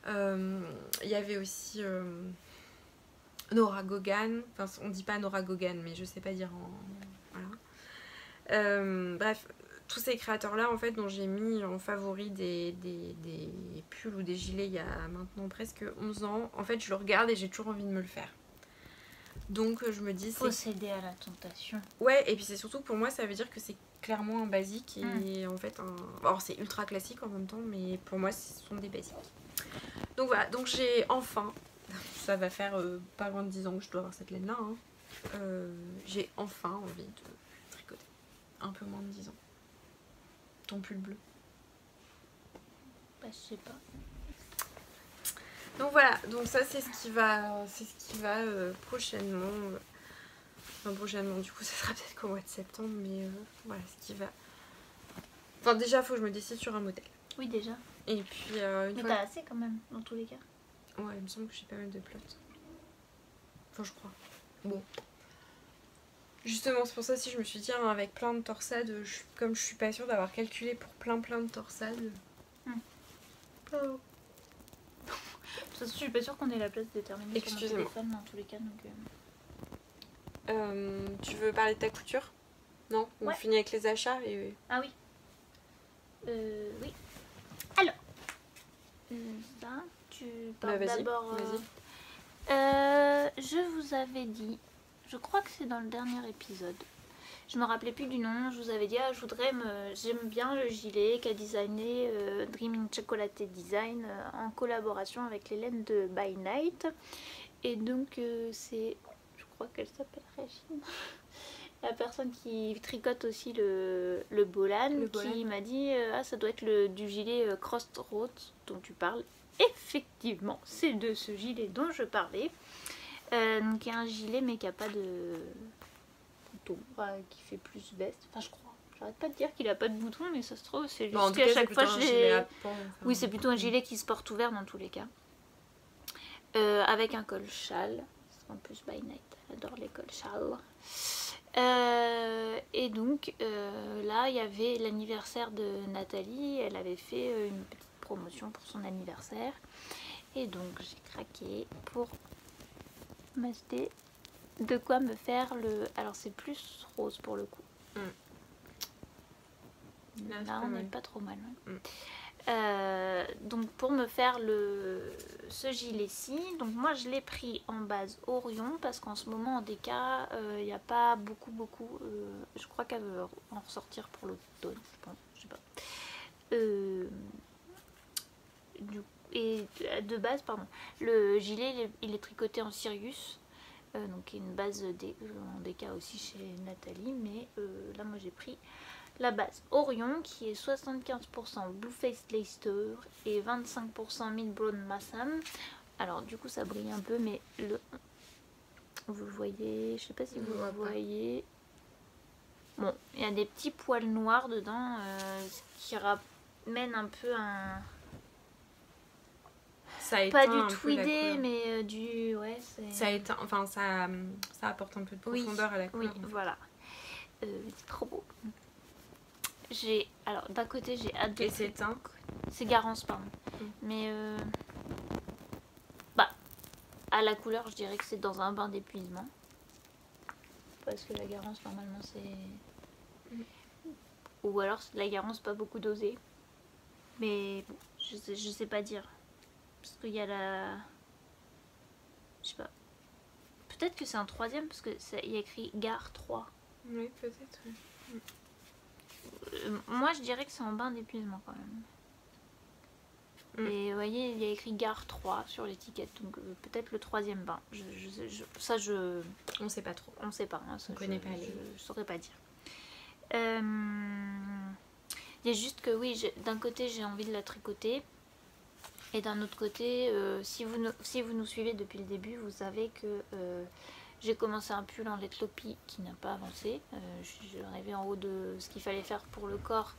Il y avait aussi Nora Gogan. Enfin, on dit pas Nora Gogan, mais je sais pas dire en... Voilà. Bref, tous ces créateurs-là, en fait, dont j'ai mis en favori des pulls ou des gilets il y a maintenant presque 11 ans, en fait, je le regarde et j'ai toujours envie de me le faire. Donc, je me dis... Faut céder à la tentation. Ouais, et puis c'est surtout que pour moi, ça veut dire que c'est clairement un basique et en fait un... Alors, c'est ultra classique en même temps, mais pour moi, ce sont des basiques. Donc voilà, donc j'ai enfin... Ça va faire pas loin de 10 ans que je dois avoir cette laine-là. Hein. J'ai enfin envie de tricoter. Un peu moins de 10 ans. Ton pull bleu. Bah, je sais pas. Donc voilà, donc ça c'est ce qui va, prochainement. Enfin prochainement, du coup ça sera peut-être qu'au mois de septembre, mais voilà ce qui va. Enfin déjà faut que je me décide sur un modèle. Oui déjà. Et puis mais t'as assez quand même, dans tous les cas. Ouais, il me semble que j'ai pas mal de plots. Enfin je crois. Bon. Justement c'est pour ça si je me suis dit hein, avec plein de torsades, comme je suis pas sûre d'avoir calculé pour plein de torsades. Oh. De toute façon, je suis pas sûre qu'on ait la place déterminée sur mon téléphone dans tous les cas. Donc, tu veux parler de ta couture? Non? On finit avec les achats et... Ah oui. Oui. Alors. Ça, tu parles d'abord... je vous avais dit, je crois que c'est dans le dernier épisode. Je me rappelais plus du nom, je vous avais dit j'aime bien le gilet qu'a designé Dreaming Chocolaté Design en collaboration avec les laines de By Night. Et donc c'est, je crois qu'elle s'appelle Régine, la personne qui tricote aussi le Bolan, qui m'a dit ça doit être du gilet Crossroads dont tu parles. Effectivement, c'est de ce gilet dont je parlais. Donc il y a un gilet mais qui n'a pas de... qui fait plus veste, enfin je crois, j'arrête pas de dire qu'il a pas de bouton mais ça se trouve c'est juste qu'à chaque fois je l'ai... Oui c'est plutôt un gilet qui se porte ouvert dans tous les cas, avec un col châle, en plus By Night adore les cols châles, et donc là il y avait l'anniversaire de Nathalie, elle avait fait une petite promotion pour son anniversaire et donc j'ai craqué pour m'acheter de quoi me faire le... Alors c'est plus rose pour le coup. Là on n'est pas trop mal. Donc pour me faire ce gilet-ci, donc moi je l'ai pris en base Orion parce qu'en ce moment en DK il n'y a pas beaucoup je crois qu'elle veut en ressortir pour l'automne, je pense, je sais pas. Et de base, pardon, le gilet il est tricoté en Sirius. Donc une base en DK aussi chez Nathalie, mais là moi j'ai pris la base Orion qui est 75% Blueface Leicester et 25% Mid Brown Massam. Alors du coup ça brille un peu, mais vous voyez, je sais pas si vous voyez. Bon, il y a des petits poils noirs dedans, ce qui ramène un peu un... Pas du tweedé, mais du... Ouais, ça éteint, enfin ça apporte un peu de profondeur à la couleur. Oui, voilà. C'est trop beau. Alors d'un côté j'ai hâte de... Et c'est teint? C'est Garance, pardon. Mais bah, à la couleur je dirais que c'est dans un bain d'épuisement. Parce que la Garance normalement c'est... Ou alors la Garance pas beaucoup dosée. Mais bon, je sais pas dire. Parce qu'il y a la... Je sais pas. Peut-être que c'est un troisième parce que il y a écrit Gare 3. Oui, peut-être. Moi je dirais que c'est en bain d'épuisement quand même. Et vous voyez, il y a écrit Gare 3 sur l'étiquette. Donc peut-être le troisième bain. On sait pas trop. On sait pas. Hein, on connaît pas les... Je saurais pas dire. Il y a juste que oui, d'un côté j'ai envie de la tricoter. Et d'un autre côté, si vous nous suivez depuis le début, vous savez que j'ai commencé un pull en Letlopi qui n'a pas avancé. J'en arrivais en haut de ce qu'il fallait faire pour le corps.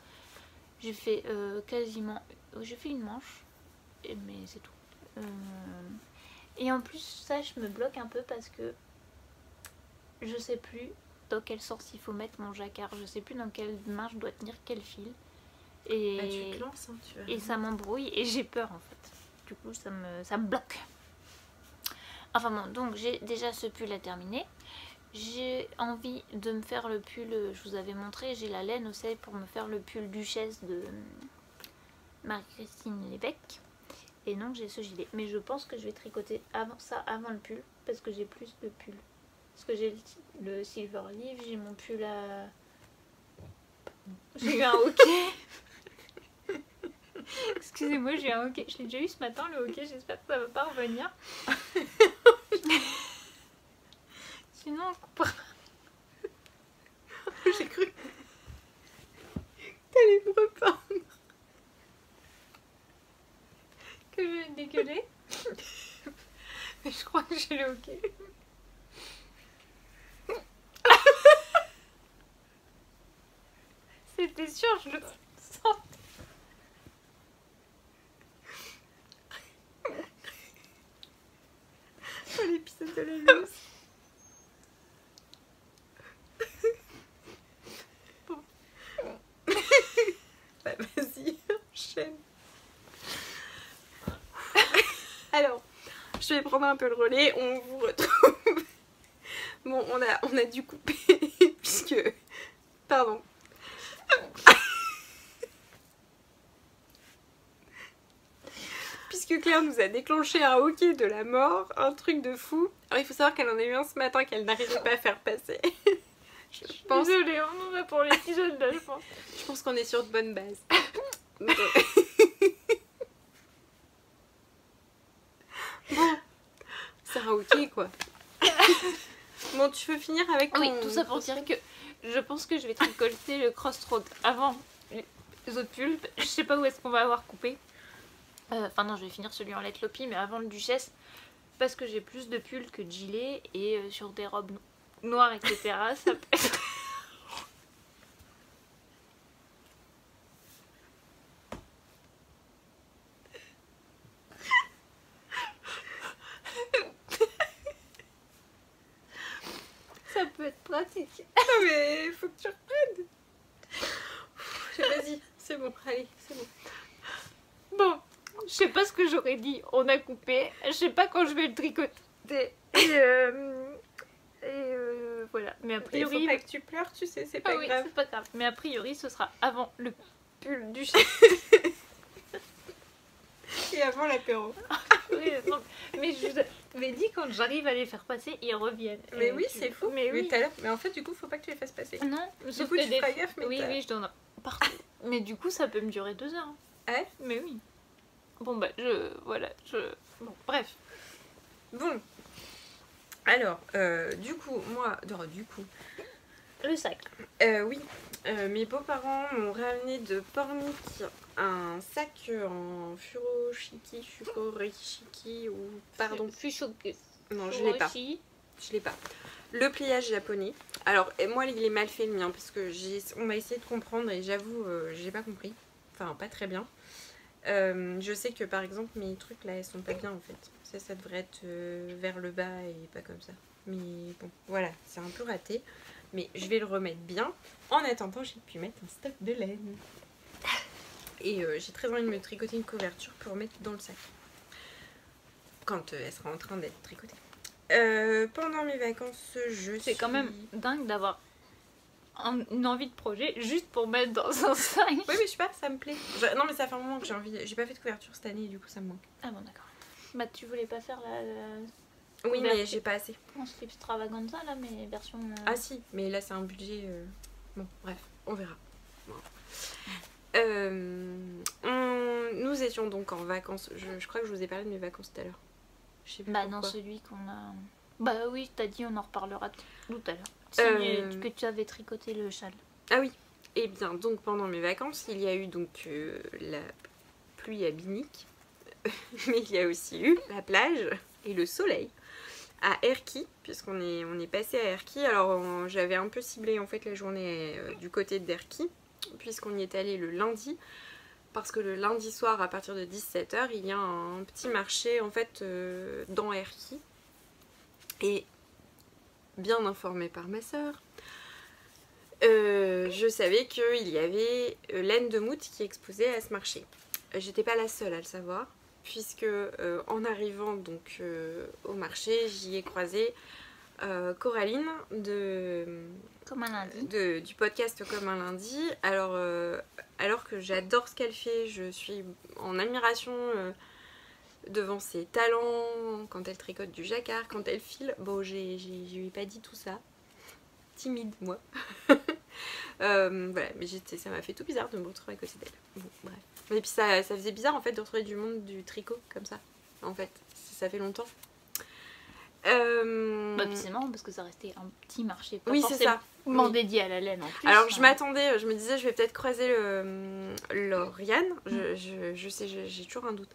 J'ai fait quasiment... J'ai fait une manche, mais c'est tout. Et en plus, ça, je me bloque un peu parce que je sais plus dans quel sens il faut mettre mon jacquard. Je sais plus dans quelle main je dois tenir quel fil. Et, Bah, tu te lances, hein, tu vas. et ça m'embrouille et j'ai peur en fait. Du coup ça me bloque. Enfin bon, donc j'ai déjà ce pull à terminer. J'ai envie de me faire le pull, je vous avais montré, j'ai la laine aussi pour me faire le pull Duchesse de Marie-Christine Lévesque. Et donc j'ai ce gilet. Mais je pense que je vais tricoter avant le pull parce que j'ai plus de pulls. Parce que j'ai le Silver Leaf, j'ai mon pull à... J'ai eu un hockey. Excusez-moi, j'ai un hockey. Je l'ai déjà eu ce matin le hockey, j'espère que ça va pas revenir. Sinon on coupera. J'ai cru que t'allais me repeindre. Que je vais dégueuler. Mais je crois que j'ai le hockey. C'était sûr, je le sens. Oh, l'épisode de la loose. Bah, vas-y, enchaîne. Alors, je vais prendre un peu le relais, on vous retrouve. Bon, on a dû couper, puisque... Pardon. Puisque Claire nous a déclenché un hockey de la mort, un truc de fou. Alors il faut savoir qu'elle en a eu un ce matin qu'elle n'arrivait pas à faire passer. Je pense... Désolée, on en a pour l'épisode là, je pense. Je pense qu'on est sur de bonnes bases. Bon, c'est un hockey quoi. Bon, tu veux finir avec ton... Oui, tout ça pour dire que je pense que je vais tricoter le crossroad avant les autres pulls. Je sais pas où est-ce qu'on va avoir coupé. Enfin non, je vais finir celui en Let Lopi, mais avant le Duchesse. Parce que j'ai plus de pulls que de gilets. Et sur des robes noires, etc. Ça peut être... ça peut être pratique. Non mais faut que tu reprennes. Vas-y, c'est bon, allez, c'est bon. Bon, je sais pas ce que j'aurais dit. On a coupé. Je sais pas quand je vais le tricoter. Et voilà. Mais a Il priori... faut pas que tu pleures, tu sais, c'est pas oui, grave. c'est pas grave. Mais a priori, ce sera avant le pull du chef. Et avant l'apéro. Oui, non, mais je vous avais dit quand j'arrive à les faire passer, ils reviennent. Mais Et oui, c'est fou. Mais oui. Mais en fait, du coup, faut pas que tu les fasses passer. Non, Du coup, tu feras gaffe, mais oui, oui, je donne partout. Mais du coup, ça peut me durer 2 heures. Hein. Ah ouais? Mais oui. Bon, bah, Bon, bref. Bon. Alors, du coup, Le sac. Oui, mes beaux-parents m'ont ramené de Pornic un sac en furoshiki ou pardon. Non, je l'ai pas. Je l'ai pas. Le pliage japonais. Alors, moi, il est mal fait le mien parce que on m'a essayé de comprendre et j'avoue, j'ai pas compris. Enfin, pas très bien. Je sais que par exemple, mes trucs là, ils sont pas bien en fait. Ça devrait être vers le bas et pas comme ça. Mais bon, voilà, c'est un peu raté. Mais je vais le remettre bien. En attendant, j'ai pu mettre un stock de laine. Et j'ai très envie de me tricoter une couverture pour mettre dans le sac. Quand elle sera en train d'être tricotée. Pendant mes vacances, C'est quand même dingue d'avoir une envie de projet juste pour mettre dans un sac. Oui, mais je sais pas, ça me plaît. Non, mais ça fait un moment que j'ai envie. J'ai pas fait de couverture cette année et du coup, ça me manque. Ah bon, d'accord. Bah, tu voulais pas faire Oui, mais j'ai pas assez. En slip extravaganza là, mais version. Ah si, mais là c'est un budget. Bon, bref, on verra. Bon. Nous étions donc en vacances. Je crois que je vous ai parlé de mes vacances tout à l'heure. Je sais plus Bah, pourquoi. non, celui qu'on a. Bah oui, t'as dit, on en reparlera tout à l'heure. Que tu avais tricoté le châle. Ah oui. Et bien, donc pendant mes vacances, il y a eu donc la pluie à Binic, mais il y a aussi eu la plage et le soleil à Erquy, puisqu'on est passé à Erquy. Alors j'avais un peu ciblé en fait la journée du côté d'Erquy, puisqu'on y est allé le lundi, parce que le lundi soir à partir de 17 h, il y a un petit marché en fait dans Erquy. Et bien informée par ma soeur, je savais qu'il y avait laine de mout qui exposait à ce marché. J'étais pas la seule à le savoir, puisque en arrivant donc au marché, j'y ai croisé Coraline Comme un lundi. du podcast Comme un lundi. Alors que j'adore ce qu'elle fait, je suis en admiration devant ses talents, quand elle tricote du jacquard, quand elle file. Bon, je lui ai pas dit tout ça. Timide, moi. Voilà, mais ça m'a fait tout bizarre de me retrouver à côté d'elle. Bon, bref. Et puis ça faisait bizarre en fait de retrouver du monde du tricot comme ça. En fait, ça fait longtemps. Bah, puis c'est marrant parce que ça restait un petit marché, pas oui, c'est ça. dédié à la laine en plus. Alors je m'attendais, je me disais je vais peut-être croiser Lauriane. Je sais, j'ai toujours un doute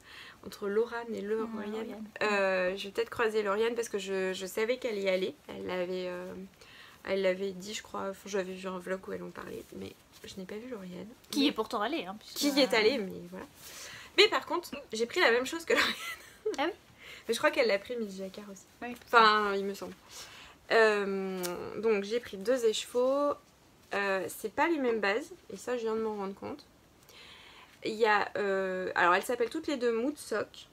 entre Laurane et Lauriane. Je vais peut-être croiser Lauriane parce que je savais qu'elle y allait. Elle l'avait dit, je crois. Enfin, j'avais vu un vlog où elle en parlait, mais je n'ai pas vu Lauriane. Qui est pourtant allée. Hein, qui y est allée, mais voilà. Mais par contre, j'ai pris la même chose que Lauriane. Ah oui. Mais je crois qu'elle l'a pris Miss Jacquard aussi. Oui. Enfin, il me semble. Donc j'ai pris 2 écheveaux. C'est pas les mêmes bases, et ça je viens de m'en rendre compte. Il y a. Alors elles s'appellent toutes les deux Mood Sock,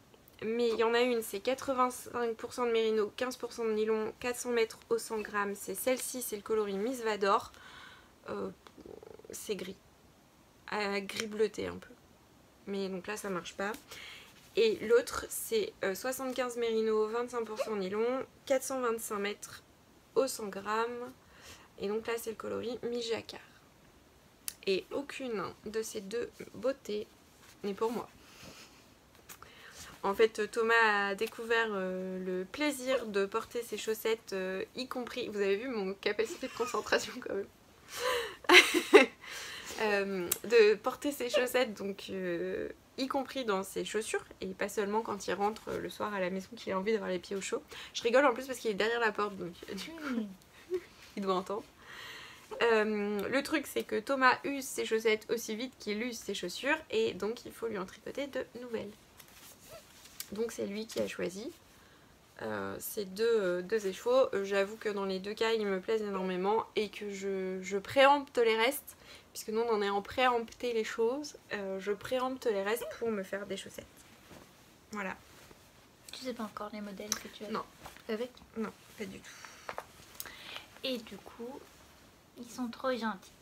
mais il y en a une, c'est 85% de mérino, 15% de nylon, 400 mètres au 100 grammes. C'est celle-ci, c'est le coloris Miss Vador. C'est gris. Gris bleuté un peu. Mais donc là ça marche pas. Et l'autre, c'est 75 mérino, 25% nylon, 425 mètres au 100 grammes. Et donc là, c'est le coloris mi-jacquard. Et aucune de ces 2 beautés n'est pour moi. En fait, Thomas a découvert le plaisir de porter ses chaussettes, y compris... Vous avez vu mon capacité de concentration quand même. De porter ses chaussettes, donc... y compris dans ses chaussures, et pas seulement quand il rentre le soir à la maison qu'il a envie d'avoir les pieds au chaud. Je rigole en plus parce qu'il est derrière la porte, donc il doit entendre. Le truc, c'est que Thomas use ses chaussettes aussi vite qu'il use ses chaussures, et donc il faut lui en tricoter de nouvelles. Donc c'est lui qui a choisi ces deux écheveaux. J'avoue que dans les 2 cas, ils me plaisent énormément, et que je préempte les restes. Puisque nous on en est en préempter les choses, je préempte les restes pour me faire des chaussettes. Voilà. Tu sais pas encore les modèles que tu as Non. avec? Non, pas du tout. Et du coup, ils sont trop gentils.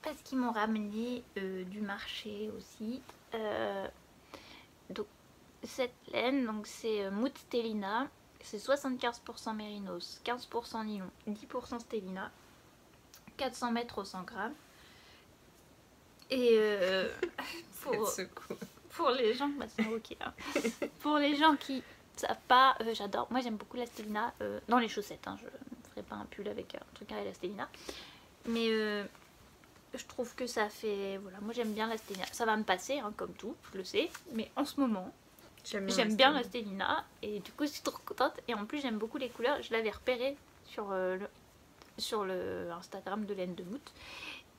Parce qu'ils m'ont ramené du marché aussi. Donc, cette laine, donc c'est Mood Stellina. C'est 75% mérinos, 15% nylon, 10% Stellina. 400 mètres au 100 grammes. Et pour les gens, bah c'est ok. Hein. Pour les gens qui savent pas, j'adore. Moi j'aime beaucoup la Stellina dans les chaussettes. Hein, je ne ferai pas un pull avec un truc à la Stellina. Mais je trouve que ça fait. Voilà, moi j'aime bien la Stellina. Ça va me passer, hein, comme tout, je le sais. Mais en ce moment, j'aime bien la Stellina. Et du coup, je suis trop contente. Et en plus, j'aime beaucoup les couleurs. Je l'avais repéré sur le Instagram de Laine de Mout.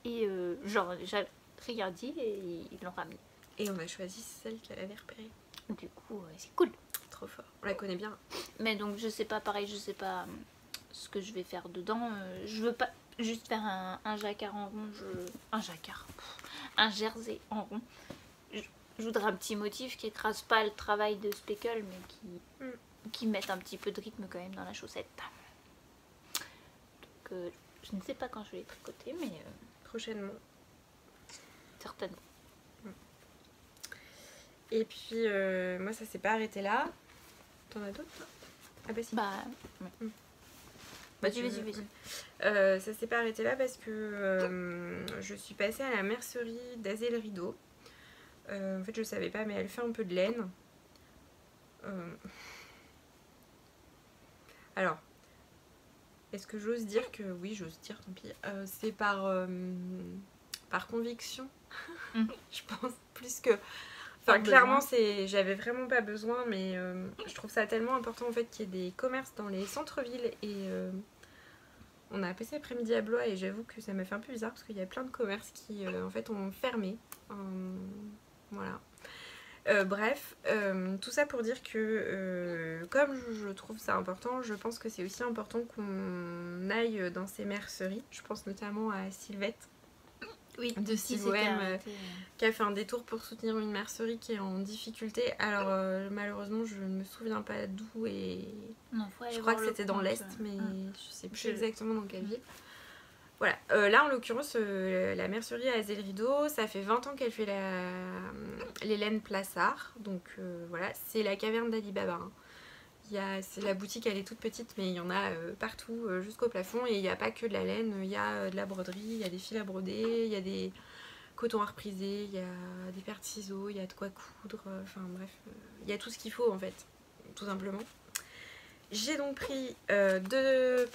Et genre, j'ai rien dit et ils l'ont ramené. Et on a choisi celle qu'elle avait repérée. Du coup, c'est cool. Trop fort. On la connaît bien. Mais donc, je sais pas, pareil, je sais pas ce que je vais faire dedans. Je veux pas juste faire un jacquard en rond. Un jersey en rond. Je voudrais un petit motif qui écrase pas le travail de speckle, mais qui mette un petit peu de rythme quand même dans la chaussette. Donc, je ne sais pas quand je vais les tricoter, mais... prochainement. Certainement. Et puis, moi, ça s'est pas arrêté là. T'en as d'autres? Ah bah si. Bah, ouais. Vas-y. Ça s'est pas arrêté là parce que je suis passée à la mercerie d'Azel Rideau. En fait, je savais pas, mais elle fait un peu de laine. Alors, est-ce que j'ose dire que... Oui, j'ose dire, tant pis. C'est par conviction, je pense, plus que... Enfin, clairement, j'avais vraiment pas besoin, mais je trouve ça tellement important, en fait, qu'il y ait des commerces dans les centres-villes. Et on a passé l'après-midi à Blois, et j'avoue que ça m'a fait un peu bizarre, parce qu'il y a plein de commerces qui, en fait, ont fermé. Voilà. Bref, tout ça pour dire que comme je trouve ça important, je pense que c'est aussi important qu'on aille dans ces merceries. Je pense notamment à Sylvette Oui, de si Sivoem c'était qui a fait un détour pour soutenir une mercerie qui est en difficulté. Alors malheureusement je ne me souviens pas d'où et non, faut aller je crois voir que le c'était dans compte. l'Est mais je sais plus Je- exactement dans quelle ville. Voilà, là en l'occurrence la mercerie à Azel Rideau, ça fait 20 ans qu'elle fait les laines Plassard, donc voilà, c'est la caverne d'Ali Baba. Hein. La boutique elle est toute petite mais il y en a partout jusqu'au plafond et il n'y a pas que de la laine, il y a de la broderie, il y a des fils à broder, il y a des cotons à repriser, il y a des paires de ciseaux, il y a de quoi coudre, enfin bref, il y a tout ce qu'il faut en fait, tout simplement. J'ai donc pris 2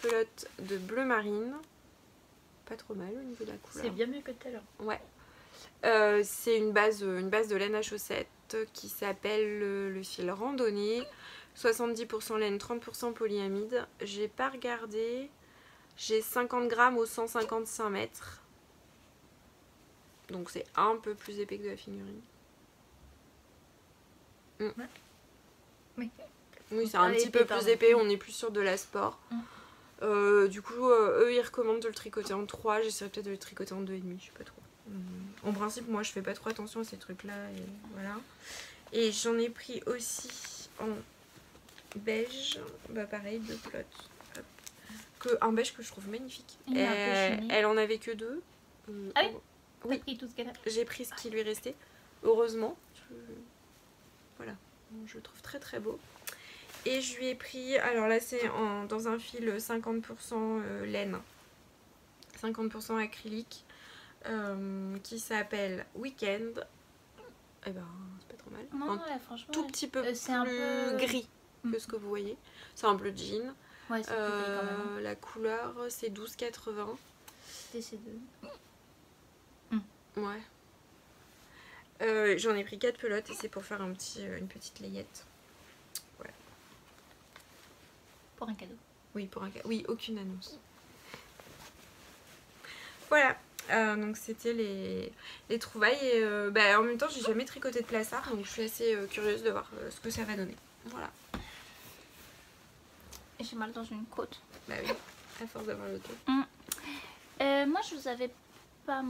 pelotes de bleu marine. Pas trop mal au niveau de la couleur. C'est bien mieux que tout à l'heure. Ouais. C'est une base de laine à chaussettes qui s'appelle le fil randonnée. 70% laine, 30% polyamide. J'ai pas regardé. J'ai 50 grammes au 155 mètres. Donc c'est un peu plus épais que de la figurine. Ouais. Oui. Oui, c'est un petit peu plus épais. On est plus sur de la sport. Du coup, eux ils recommandent de le tricoter en 3. J'essaierai peut-être de le tricoter en 2,5. Je sais pas trop. En principe, moi je fais pas trop attention à ces trucs-là. Et voilà. Et j'en ai pris aussi en beige. Bah, pareil, 2 plots. Un beige que je trouve magnifique. Elle en avait que 2. Ah oui. Oui. Pris tout ce qu'elle a. J'ai pris ce qui lui restait. Heureusement. Voilà. Je le trouve très très beau. Et je lui ai pris, alors là c'est dans un fil 50% laine, 50% acrylique, qui s'appelle Weekend. Eh ben, c'est pas trop mal. Non, ouais, franchement. Tout petit peu c'est un peu gris que ce que vous voyez. C'est un bleu jean. Ouais, c'est plus gris quand même. La couleur c'est 12,80. C'était ces deux. Ouais. J'en ai pris 4 pelotes et c'est pour faire une petite layette. Voilà. Pour un cadeau. Oui, pour un cadeau. Oui, aucune annonce. Voilà. Donc c'était les trouvailles et en même temps j'ai jamais tricoté de Plassard donc je suis assez curieuse de voir ce que ça va donner. Voilà. Et j'ai mal dans une côte. Bah oui, à force d'avoir le tour. Moi je vous avais pas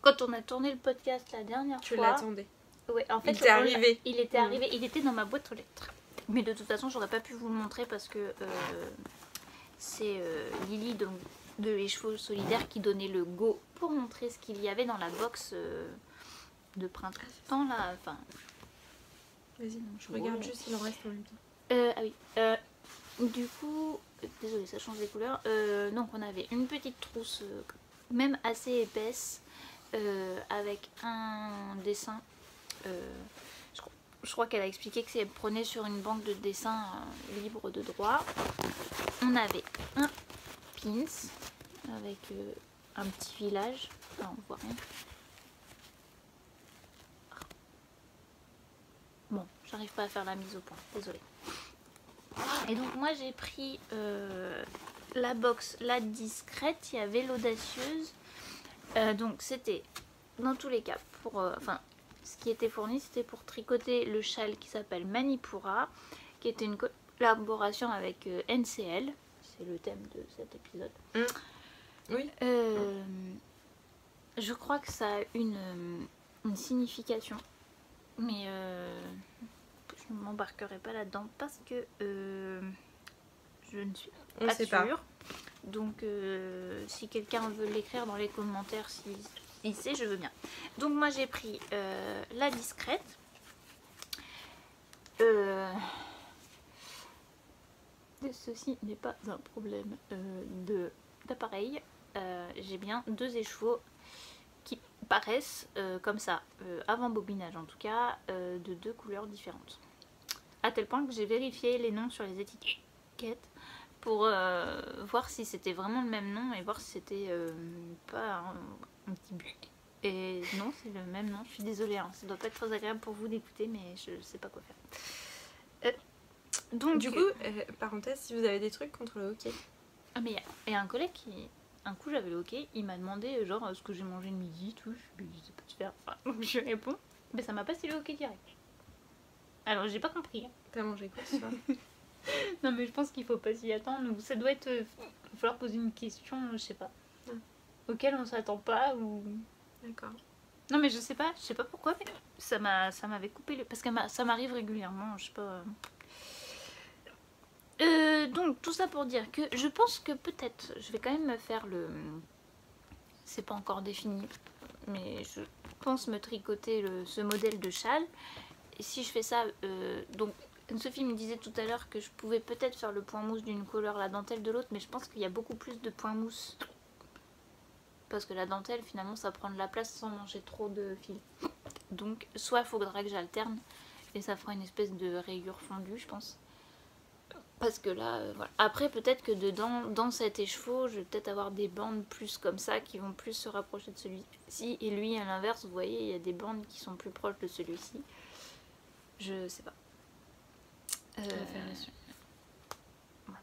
quand on a tourné le podcast la dernière Tu fois. l'attendais. Ouais, en fait, il était arrivé. Il était arrivé, il était dans ma boîte aux lettres. Mais de toute façon, j'aurais pas pu vous le montrer parce que c'est Lily de Les Chevaux Solidaires qui donnait le go pour montrer ce qu'il y avait dans la box de printemps là. Enfin, vas-y, je regarde juste s'il en reste en même temps. ah oui. Du coup, désolée, ça change les couleurs. Donc on avait une petite trousse, même assez épaisse, avec un dessin. Je crois qu'elle a expliqué que c'est prenait sur une banque de dessin libre de droit. On avait un pins avec un petit village. Enfin, on voit rien. Bon, j'arrive pas à faire la mise au point, désolée. Et donc moi j'ai pris la box, la discrète, il y avait l'audacieuse. Donc c'était dans tous les cas pour... ce qui était fourni c'était pour tricoter le châle qui s'appelle Manipura, qui était une collaboration avec NCL. C'est le thème de cet épisode. Oui. Je crois que ça a une signification. Mais je ne m'embarquerai pas là-dedans parce que je ne suis pas sûre. Donc si quelqu'un veut l'écrire dans les commentaires, s'il sait, je veux bien. Donc moi j'ai pris la discrète. Ceci n'est pas un problème d'appareil. J'ai bien 2 écheveaux qui paraissent comme ça, avant bobinage en tout cas, de 2 couleurs différentes. À tel point que j'ai vérifié les noms sur les étiquettes pour voir si c'était vraiment le même nom et voir si c'était pas un petit but. Et non, c'est le même nom, je suis désolée, hein. Ça doit pas être très agréable pour vous d'écouter, mais je sais pas quoi faire. Donc, du coup, parenthèse, si vous avez des trucs contre le hockey. Ah mais il y a un collègue qui un coup j'avais le ok, il m'a demandé genre ce que j'ai mangé le midi, tout, je sais pas te faire. Enfin, donc je réponds, mais ça m'a pas si le ok direct. Alors j'ai pas compris. T'as mangé quoi ce soir? Non mais je pense qu'il faut pas s'y attendre, ou ça doit être... il va falloir poser une question, je sais pas, auquel on s'attend pas, ou... D'accord. Non mais je sais pas pourquoi, mais ça m'avait coupé le... Parce que ça m'arrive régulièrement, je sais pas... donc tout ça pour dire que je pense que peut-être je vais quand même me faire le... C'est pas encore défini, mais je pense me tricoter ce modèle de châle. Et si je fais ça, donc Sophie me disait tout à l'heure que je pouvais peut-être faire le point mousse d'une couleur, la dentelle de l'autre, mais je pense qu'il y a beaucoup plus de points mousse. Parce que la dentelle finalement ça prend de la place sans manger trop de fil. Donc soit il faudra que j'alterne et ça fera une espèce de rayure fondue je pense. Parce que là, voilà. Après peut-être que dedans, dans cet écheveau, je vais peut-être avoir des bandes plus comme ça qui vont plus se rapprocher de celui-ci. Et lui à l'inverse, vous voyez, il y a des bandes qui sont plus proches de celui-ci. Je sais pas. Voilà.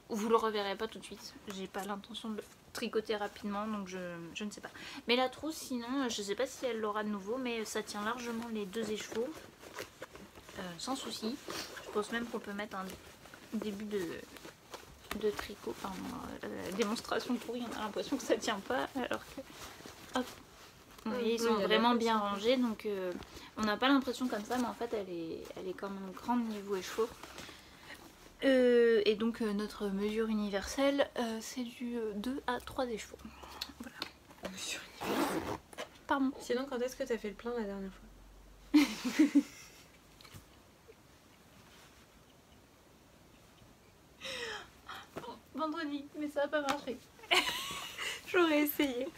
Vous le reverrez pas tout de suite. J'ai pas l'intention de le tricoter rapidement, donc je ne sais pas. Mais la trousse, sinon, je sais pas si elle l'aura de nouveau, mais ça tient largement les deux écheveaux. Sans souci. Je pense même qu'on peut mettre un début de tricot. Enfin, démonstration pourrie, on a l'impression que ça tient pas, alors que... Hop. Vous voyez, ils sont vraiment bien rangés, donc on n'a pas l'impression comme ça, mais en fait elle est quand même grande niveau écheveau. Et donc notre mesure universelle, c'est du 2 à 3 écheveaux. Voilà. Mesure universelle. Pardon. Sinon, quand est-ce que t'as fait le plein la dernière fois? Vendredi, mais ça n'a pas marché. J'aurais essayé.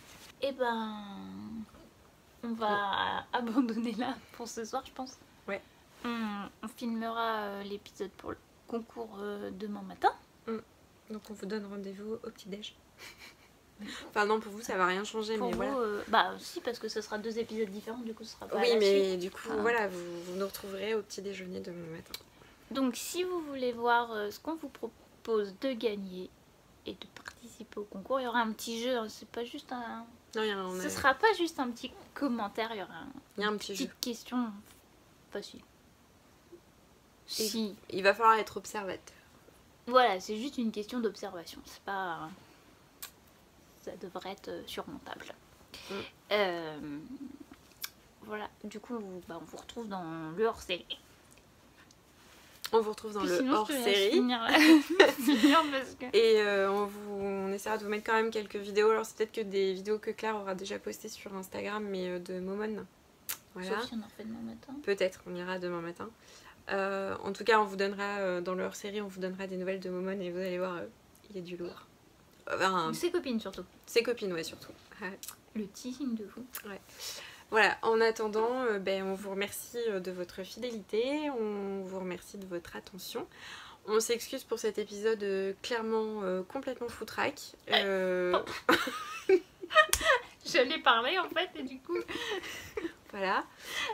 Et ben, on va abandonner là pour ce soir, je pense. Ouais. On filmera l'épisode pour le concours demain matin. Donc on vous donne rendez-vous au petit-déj. Enfin non, pour vous ça va rien changer, Pour mais vous, voilà. bah si, parce que ce sera 2 épisodes différents, du coup ce sera pas Oui, à la mais suite. du coup, voilà, vous nous retrouverez au petit déjeuner demain matin. Donc si vous voulez voir ce qu'on vous propose de gagner et de participer au concours, il y aura un petit jeu, hein, c'est pas juste un... Non, Ce sera pas juste un petit commentaire, il y aura un petit jeu. Petite question facile. Si. Il va falloir être observateur. Voilà, c'est juste une question d'observation. C'est pas... Ça devrait être surmontable. Voilà, du coup, on vous retrouve dans le hors-série. On vous retrouve dans le hors-série. Et on essaiera de vous mettre quand même quelques vidéos. Alors c'est peut-être que des vidéos que Claire aura déjà postées sur Instagram, mais de Momone. Voilà. Sauf si on en refait demain matin. Peut-être, on ira demain matin. En tout cas, on vous donnera, dans le hors-série, on vous donnera des nouvelles de Momone et vous allez voir, il y a du lourd. Ses copines surtout. Ses copines, ouais, surtout. Ouais. Le teasing de vous. Ouais. Voilà, en attendant, on vous remercie de votre fidélité, on vous remercie de votre attention. On s'excuse pour cet épisode clairement complètement foutraque. J'allais parler en fait et du coup... Voilà.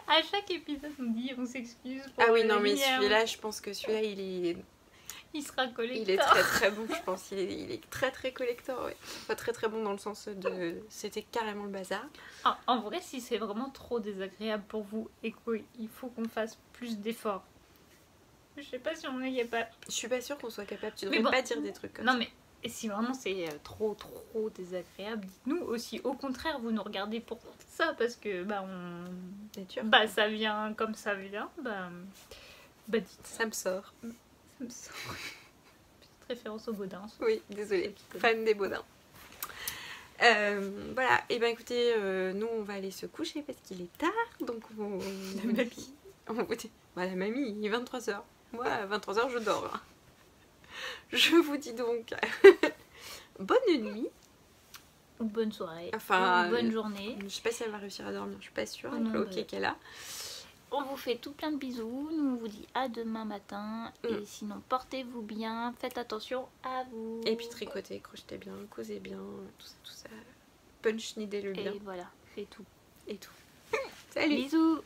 À chaque épisode on dit on s'excuse pour... Ah oui, non mais celui-là, je pense que celui-là il sera collector. Il est très très bon, je pense. Il est très très collector, ouais. Pas très très bon dans le sens de... C'était carrément le bazar. En vrai, si c'est vraiment trop désagréable pour vous et qu'il faut qu'on fasse plus d'efforts, je sais pas si on est capable. Je suis pas sûre qu'on soit capable. Tu devrais pas dire des trucs comme ça. Non mais si vraiment c'est trop désagréable, dites-nous aussi. Au contraire, vous nous regardez pour ça parce que ça vient comme ça vient. Dites. Ça me sort. Petite référence aux Baudins. Oui, désolée, fan des Baudins. Voilà, et écoutez, nous on va aller se coucher parce qu'il est tard, donc la mamie. La mamie, il est 23h. Moi, à 23h, je dors. Hein. Je vous dis donc bonne nuit. Ou bonne soirée. Enfin, ou bonne journée. Je sais pas si elle va réussir à dormir, je suis pas sûre. Avec le hockey qu'elle a. On vous fait tout plein de bisous, nous on vous dit à demain matin, et sinon portez-vous bien, faites attention à vous. Et puis tricotez, crochetez bien, causez bien, tout ça. Punch-nidez-le bien. Et voilà, et tout. Salut. Bisous.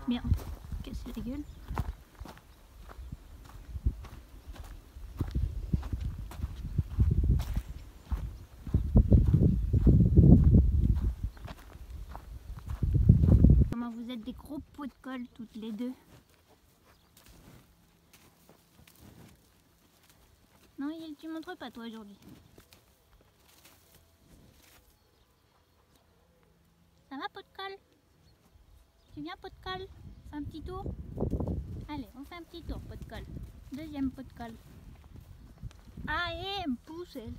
Bien, casser la gueule. Comment vous êtes des gros pots de colle toutes les deux. Non, tu montres pas toi aujourd'hui. Ça va, pot de colle? Tu viens, pot de colle? On fait un petit tour? Allez, on fait un petit tour, pot de colle. Deuxième pot de colle. Ah, et elle me pousse, elle.